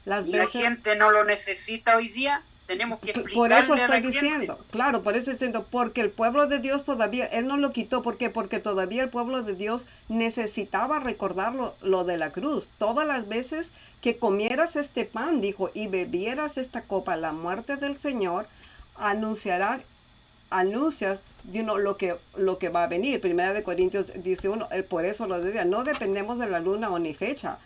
La gente no lo necesita hoy día. Tenemos que explicarle por eso estoy a la diciendo, gente. claro, por eso estoy diciendo, porque el pueblo de Dios todavía, Él no lo quitó, ¿por qué? Porque todavía el pueblo de Dios necesitaba recordar lo de la cruz. Todas las veces que comieras este pan, dijo, y bebieras esta copa, la muerte del Señor, anuncias lo que va a venir. Primera de Corintios 11, por eso lo decía, no dependemos de la luna o ni fecha.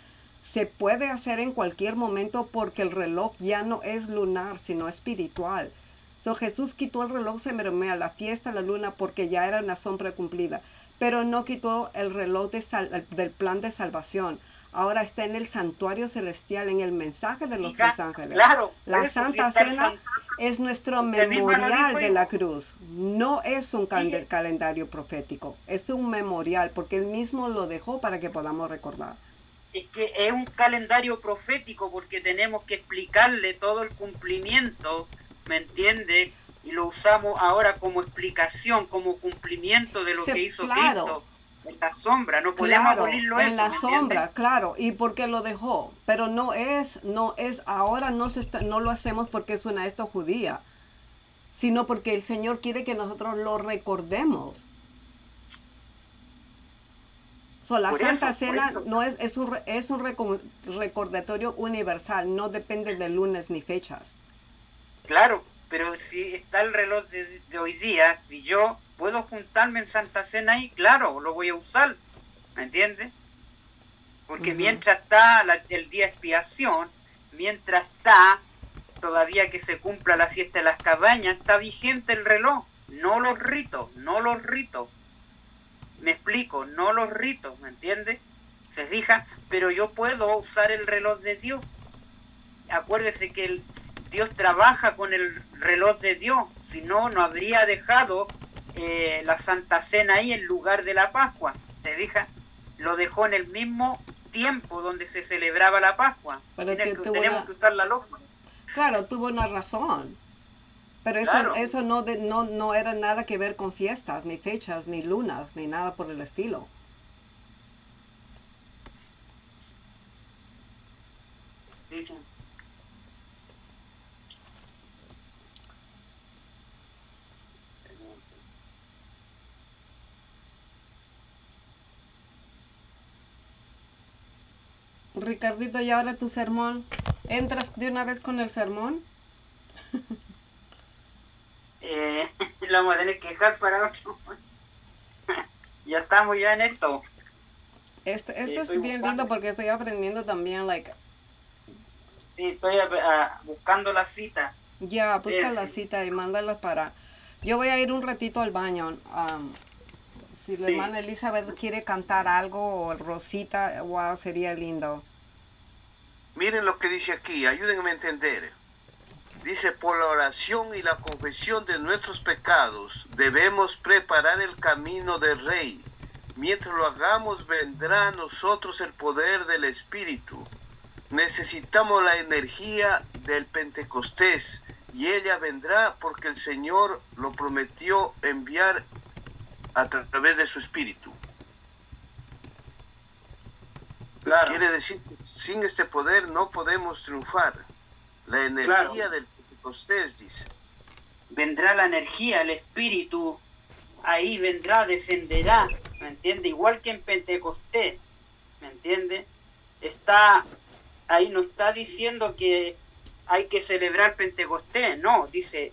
Se puede hacer en cualquier momento porque el reloj ya no es lunar, sino espiritual. Jesús quitó el reloj ceremonial, la fiesta, la luna, porque ya era una sombra cumplida. Pero no quitó el reloj del plan de salvación. Ahora está en el santuario celestial, en el mensaje de los tres ángeles. Claro, la Santa Cena es nuestro memorial de la cruz. No es un calendario profético, es un memorial, porque Él mismo lo dejó para que podamos recordar. Es que es un calendario profético porque tenemos que explicarle todo el cumplimiento, ¿me entiende? Y lo usamos ahora como explicación, como cumplimiento de lo que hizo Cristo en la sombra. No podemos abolirlo en la sombra, claro. ¿Y por qué lo dejó? Pero no es, ahora no lo hacemos porque es una esto judía, sino porque el Señor quiere que nosotros lo recordemos. La Santa Cena no es un recordatorio universal, no depende de lunes ni fechas. Claro, pero si está el reloj de hoy día, si yo puedo juntarme en Santa Cena ahí, claro, lo voy a usar, ¿me entiendes? Porque mientras está el día de expiación, mientras está todavía que se cumpla la fiesta de las cabañas, está vigente el reloj, no los ritos. Me explico, no los ritos, ¿me entiendes? Se fija, pero yo puedo usar el reloj de Dios. Acuérdese que Dios trabaja con el reloj de Dios, si no, no habría dejado la Santa Cena ahí en lugar de la Pascua. Se fija, lo dejó en el mismo tiempo donde se celebraba la Pascua. Tenemos que usar la lógica. Claro, tuvo una razón. Pero eso no era nada que ver con fiestas, ni fechas, ni lunas, ni nada por el estilo. Ricardito, ¿y ahora tu sermón? ¿Entras de una vez con el sermón? Lo vamos a tener que dejar para otro. Ya estamos ya en esto. Esto es bien lindo porque estoy aprendiendo también, Sí, estoy buscando la cita. Ya, busca la Sí. cita y mándala para... Yo voy a ir un ratito al baño. Si la Sí. hermana Elizabeth quiere cantar algo o Rosita, wow, sería lindo. Miren lo que dice aquí, ayúdenme a entender. Dice, por la oración y la confesión de nuestros pecados, debemos preparar el camino del Rey. Mientras lo hagamos, vendrá a nosotros el poder del Espíritu. Necesitamos la energía del Pentecostés y ella vendrá porque el Señor lo prometió enviar a través de su Espíritu. Claro. Quiere decir que sin este poder no podemos triunfar. La energía del Pentecostés, dice. Vendrá la energía, el Espíritu, ahí vendrá, descenderá, ¿me entiende? Igual que en Pentecostés, ¿me entiende? Ahí no está diciendo que hay que celebrar Pentecostés, no, dice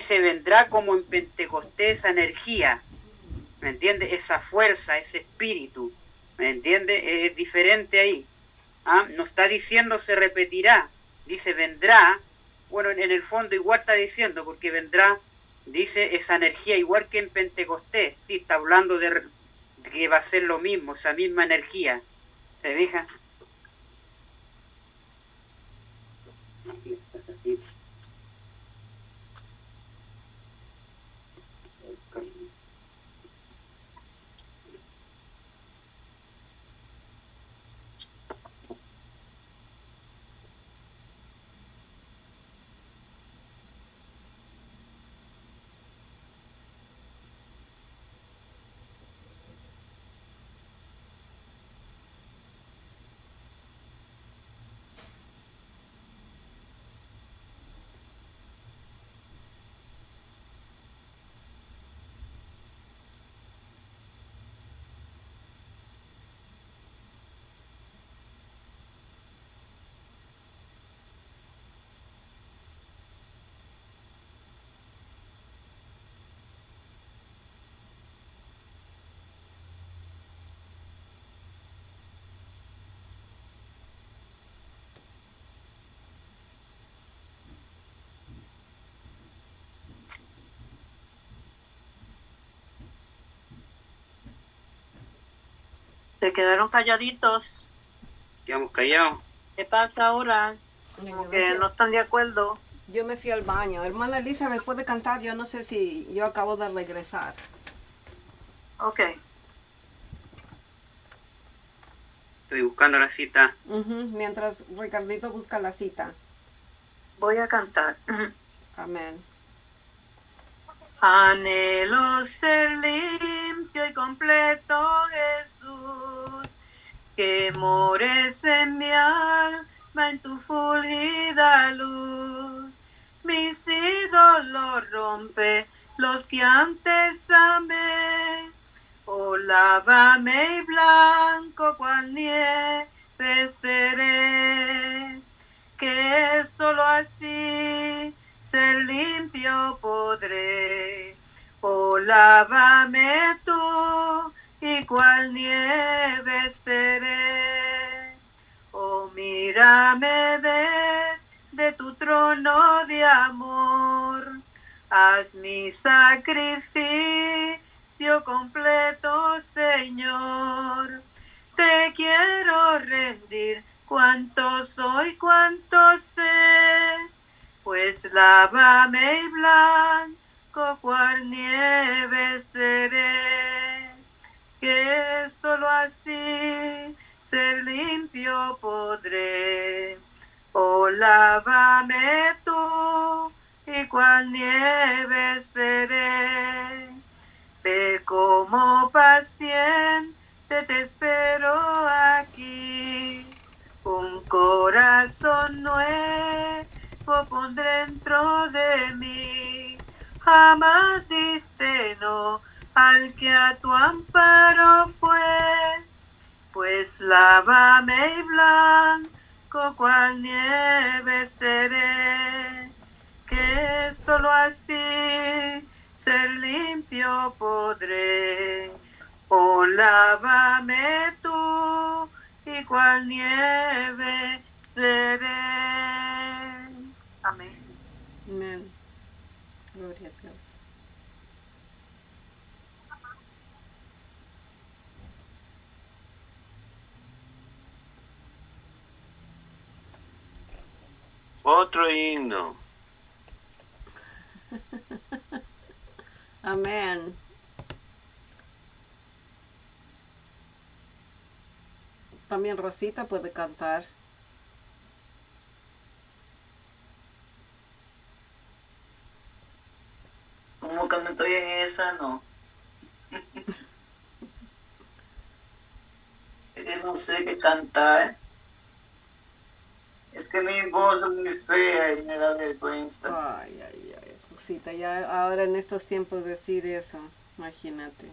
vendrá como en Pentecostés esa energía, ¿me entiende? Esa fuerza, ese espíritu, ¿me entiende? Es diferente ahí. No está diciendo se repetirá, dice vendrá. Bueno, en el fondo igual está diciendo, porque vendrá, dice esa energía, igual que en Pentecostés, sí, está hablando de que va a ser lo mismo, esa misma energía, ¿se fija? Se quedaron calladitos. Quedamos callados. ¿Qué pasa ahora? Como que no están de acuerdo. Yo me fui al baño. Hermana Elizabeth puede cantar, yo no sé si yo acabo de regresar. Ok. Estoy buscando la cita. Mientras Ricardito busca la cita. Voy a cantar. Amén. Anhelo ser limpio y completo, Jesús, que mores en mi alma en tu fulgida luz. Mis ídolos rompe, los que antes amé. Oh, lávame y blanco cual nieve seré, que solo así ser limpio podré. Oh, lávame tú y cual nieve seré. Oh, mírame desde tu trono de amor. Haz mi sacrificio completo, Señor. Te quiero rendir cuanto soy, cuanto sé, pues lávame y blanco cual nieve seré, que solo así ser limpio podré. Oh, lávame tú y cual nieve seré. Ve como paciente te espero aquí. Un corazón nuevo pondré dentro de mí. Jamás diste no al que a tu amparo fue. Pues lávame y blanco cual nieve seré, que solo así ser limpio podré. Oh, lávame tú y cual nieve seré. Amén. Gloria a Dios. Otro himno. Amén. También Rosita puede cantar. Como que no estoy en esa, no. Es que no sé qué cantar. Es que mi voz es muy fea y me da vergüenza. Ay, Rosita, ya ahora en estos tiempos decir eso, imagínate.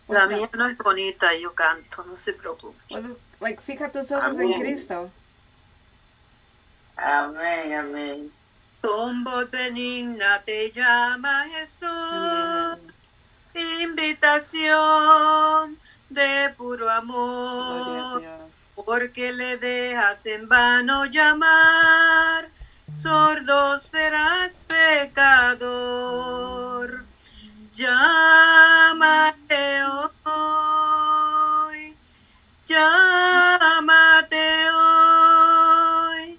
La mía no es bonita, yo canto, no se preocupe. Fija tus ojos en Amén. Cristo. Amén, amén. Con voz benigna te llama Jesús, Amén. invitación de puro Gloria a amor, Dios. porque le dejas en vano llamar, sordo serás pecador. Llámate hoy, llámate hoy,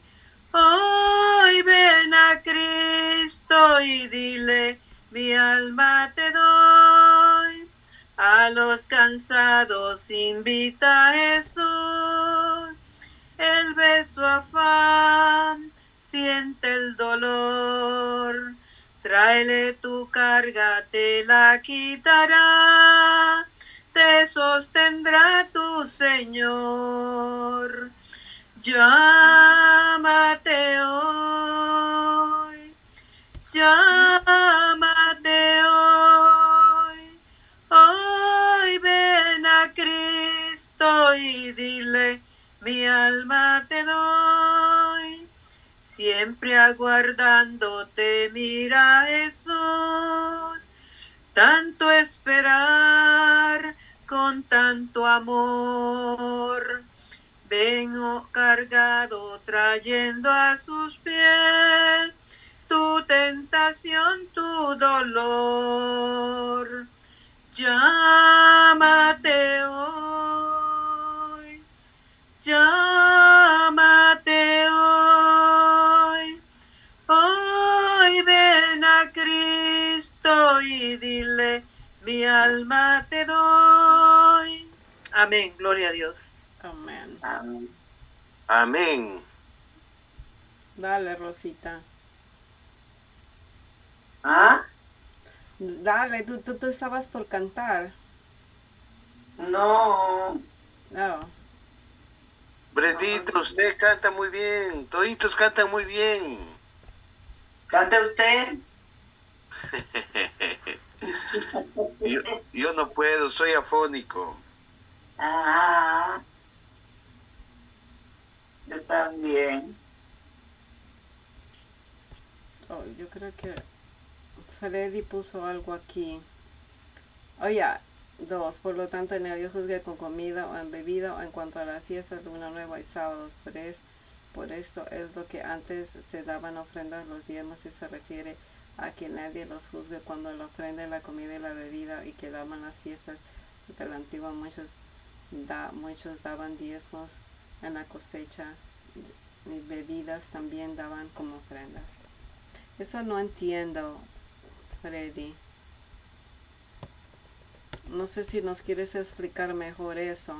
hoy ven a Cristo y dile, mi alma te doy. A los cansados invita a Jesús, el beso afán, siente el dolor. Tráele tu carga, te la quitará, te sostendrá tu Señor. Llámate hoy, llámate hoy, hoy ven a Cristo y dile, mi alma te doy. Siempre aguardándote mira Jesús, tanto esperar con tanto amor. Vengo cargado trayendo a sus pies tu tentación, tu dolor. Llámate hoy, llámate hoy, hoy ven a Cristo y dile, mi alma te doy. Amén, gloria a Dios. Amén. Amén. Amén. Dale, Rosita. ¿Ah? Dale, tú estabas por cantar. No. No. Brendita, usted canta muy bien. Toditos cantan muy bien. ¿Canta usted? Yo no puedo, soy afónico. Ah, yo también. Oh, yo creo que Freddy puso algo aquí. Oye, 2. Por lo tanto, nadie juzgue con comida o en bebida o en cuanto a las fiestas de una nueva y sábados. Por esto es lo que antes se daban ofrendas los diezmos y se refiere a que nadie los juzgue cuando la ofrenda, la comida y la bebida y que daban las fiestas de la antigua. Muchos daban diezmos en la cosecha y bebidas también daban como ofrendas. Eso no entiendo, Freddy. No sé si nos quieres explicar mejor eso.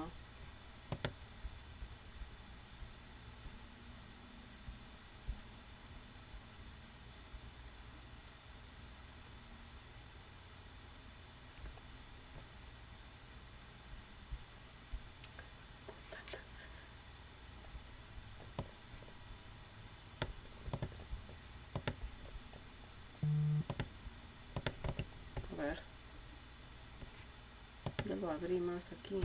A ver. Ya lo abrí más aquí.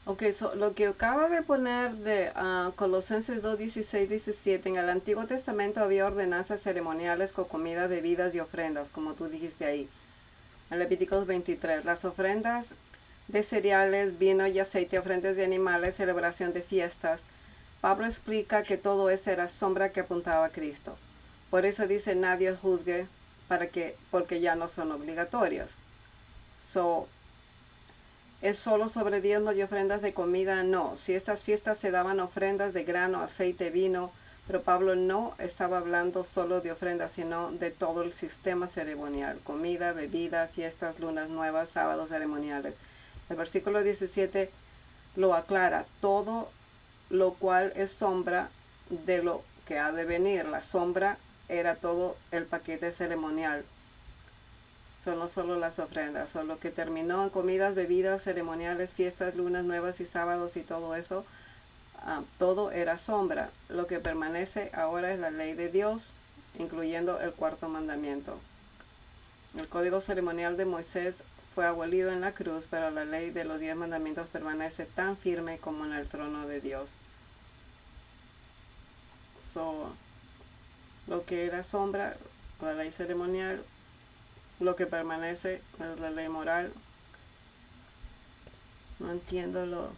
Ok, lo que acaba de poner de Colosenses 2, 16, 17, en el Antiguo Testamento había ordenanzas ceremoniales con comida, bebidas y ofrendas, como tú dijiste ahí. En Levíticos 23, las ofrendas de cereales, vino y aceite, ofrendas de animales, celebración de fiestas. Pablo explica que todo eso era sombra que apuntaba a Cristo. Por eso dice, nadie juzgue porque ya no son obligatorias. ¿Es solo sobre diezmos y ofrendas de comida? No. Si estas fiestas se daban ofrendas de grano, aceite, vino, pero Pablo no estaba hablando solo de ofrendas, sino de todo el sistema ceremonial. Comida, bebida, fiestas, lunas nuevas, sábados ceremoniales. El versículo 17 lo aclara. Todo lo cual es sombra de lo que ha de venir. La sombra era todo el paquete ceremonial. No solo las ofrendas, o lo que terminó en comidas, bebidas, ceremoniales, fiestas, lunas nuevas y sábados y todo eso, todo era sombra. Lo que permanece ahora es la ley de Dios, incluyendo el cuarto mandamiento. El código ceremonial de Moisés fue abolido en la cruz, pero la ley de los 10 mandamientos permanece tan firme como en el trono de Dios. Lo que era sombra, la ley ceremonial, lo que permanece es la ley moral. No entiendo lo...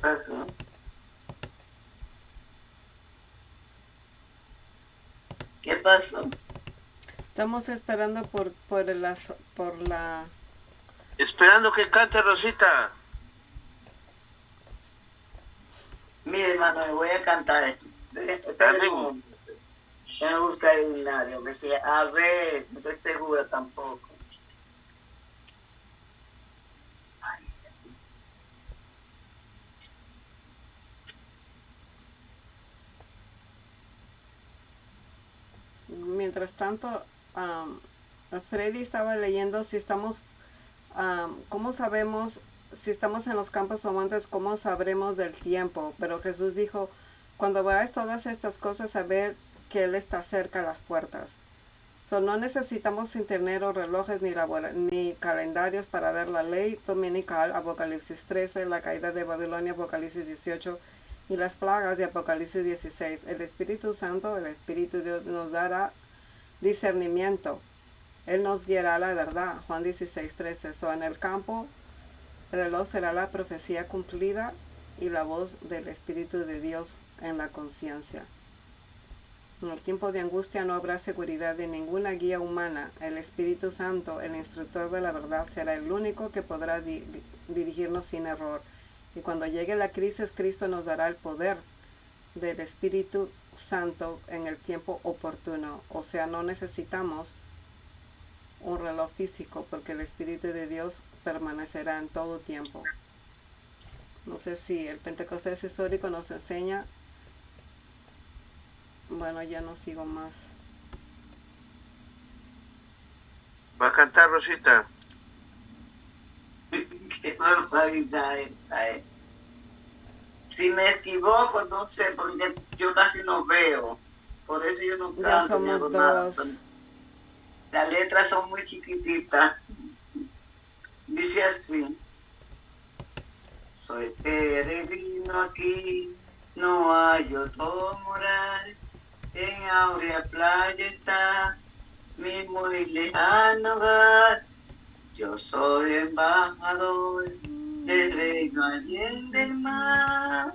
Pasó. ¿Qué pasó? Estamos esperando por la... Esperando que cante Rosita. Mire, hermano, me voy a cantar esto. Amén. Me gusta el binario. Me decía, a ver, no estoy segura tampoco. Mientras tanto, Freddy estaba leyendo si estamos, ¿cómo sabemos si estamos en los campos o montes? ¿Cómo sabremos del tiempo? Pero Jesús dijo, cuando veáis todas estas cosas, sabed que Él está cerca a las puertas. No necesitamos internet o relojes ni calendarios para ver la ley dominical, Apocalipsis 13, la caída de Babilonia, Apocalipsis 18, y las plagas de Apocalipsis 16. El Espíritu Santo, el Espíritu de Dios, nos dará discernimiento. Él nos guiará a la verdad. Juan 16, 13. En el campo, el reloj será la profecía cumplida y la voz del Espíritu de Dios en la conciencia. En el tiempo de angustia no habrá seguridad de ninguna guía humana. El Espíritu Santo, el instructor de la verdad, será el único que podrá dirigirnos sin error. Y cuando llegue la crisis, Cristo nos dará el poder del Espíritu Santo en el tiempo oportuno. O sea, no necesitamos un reloj físico porque el Espíritu de Dios permanecerá en todo tiempo. No sé si el Pentecostés histórico nos enseña. Bueno, ya no sigo más. Va a cantar Rosita. Qué barbaridad esta, Si me equivoco, no sé, porque yo casi no veo. Por eso yo no canto. Ya somos dos. Las letras son muy chiquititas. Dice así. Soy peregrino aquí, no hay otro morar. En áurea playa está mi muy lejano hogar. Yo soy embajador del reino allende del mar.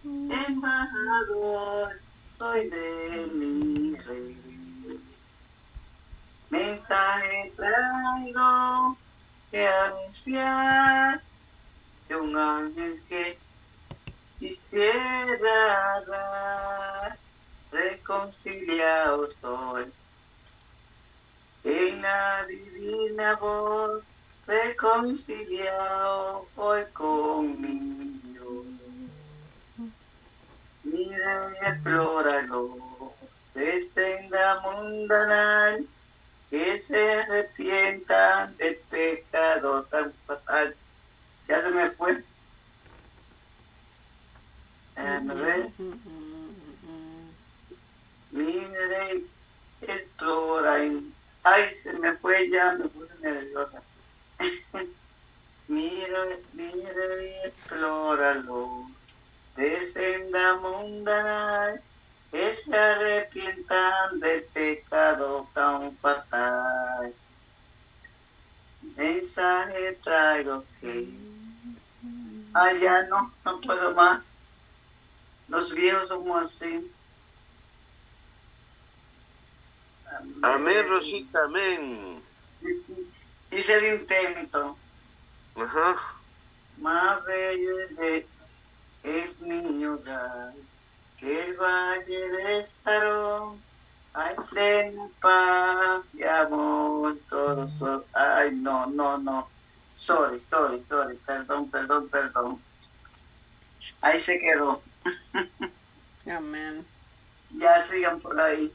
Embajador soy de mi rey. Mensaje traigo que anunciar de un ángel que quisiera dar. Reconciliado soy la divina voz, reconciliado hoy conmigo. Mira y explóralo, de senda mundana, que se arrepientan del pecado tan fatal. Ya se me fue. A ver. Mira y explora. Ay, se me fue ya, me puse nerviosa. Mira y explóralo, de senda mundana, que se arrepientan del pecado tan fatal. Mensaje traigo que ya no puedo más. Los viejos somos así. Amén, Rosita, amén. Hice el intento. Ajá. Más bello es mi hogar, que el valle de Sarón. Ay, plena paz y amor, todos. Ay, no. Sorry. Perdón. Ahí se quedó. Amén. Ya sigan por ahí.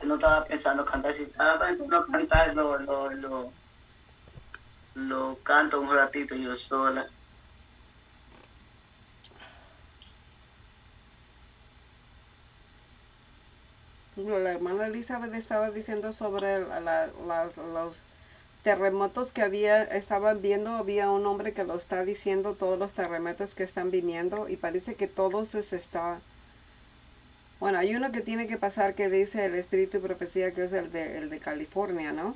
No estaba pensando cantar, si estaba pensando cantar, lo canto un ratito yo sola. La hermana Elizabeth estaba diciendo sobre los terremotos que estaban viendo. Había un hombre que lo está diciendo, todos los terremotos que están viniendo, y parece que todos bueno, hay uno que tiene que pasar que dice el espíritu y profecía, que es el de California, ¿no?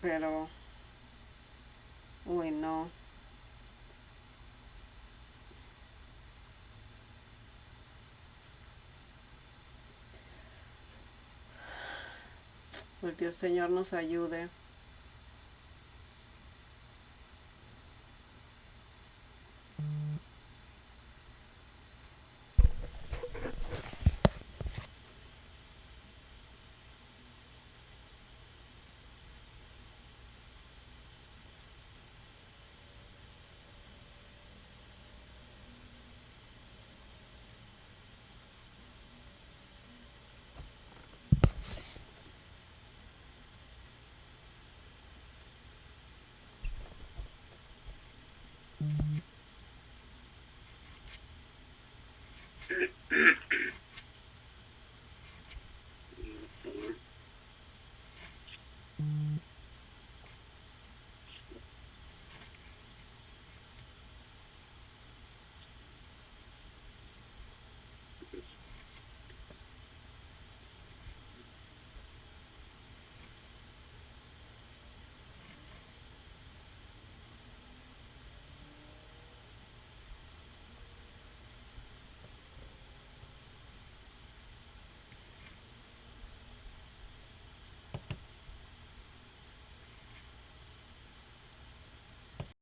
Pero, uy, no. Pues Dios Señor nos ayude.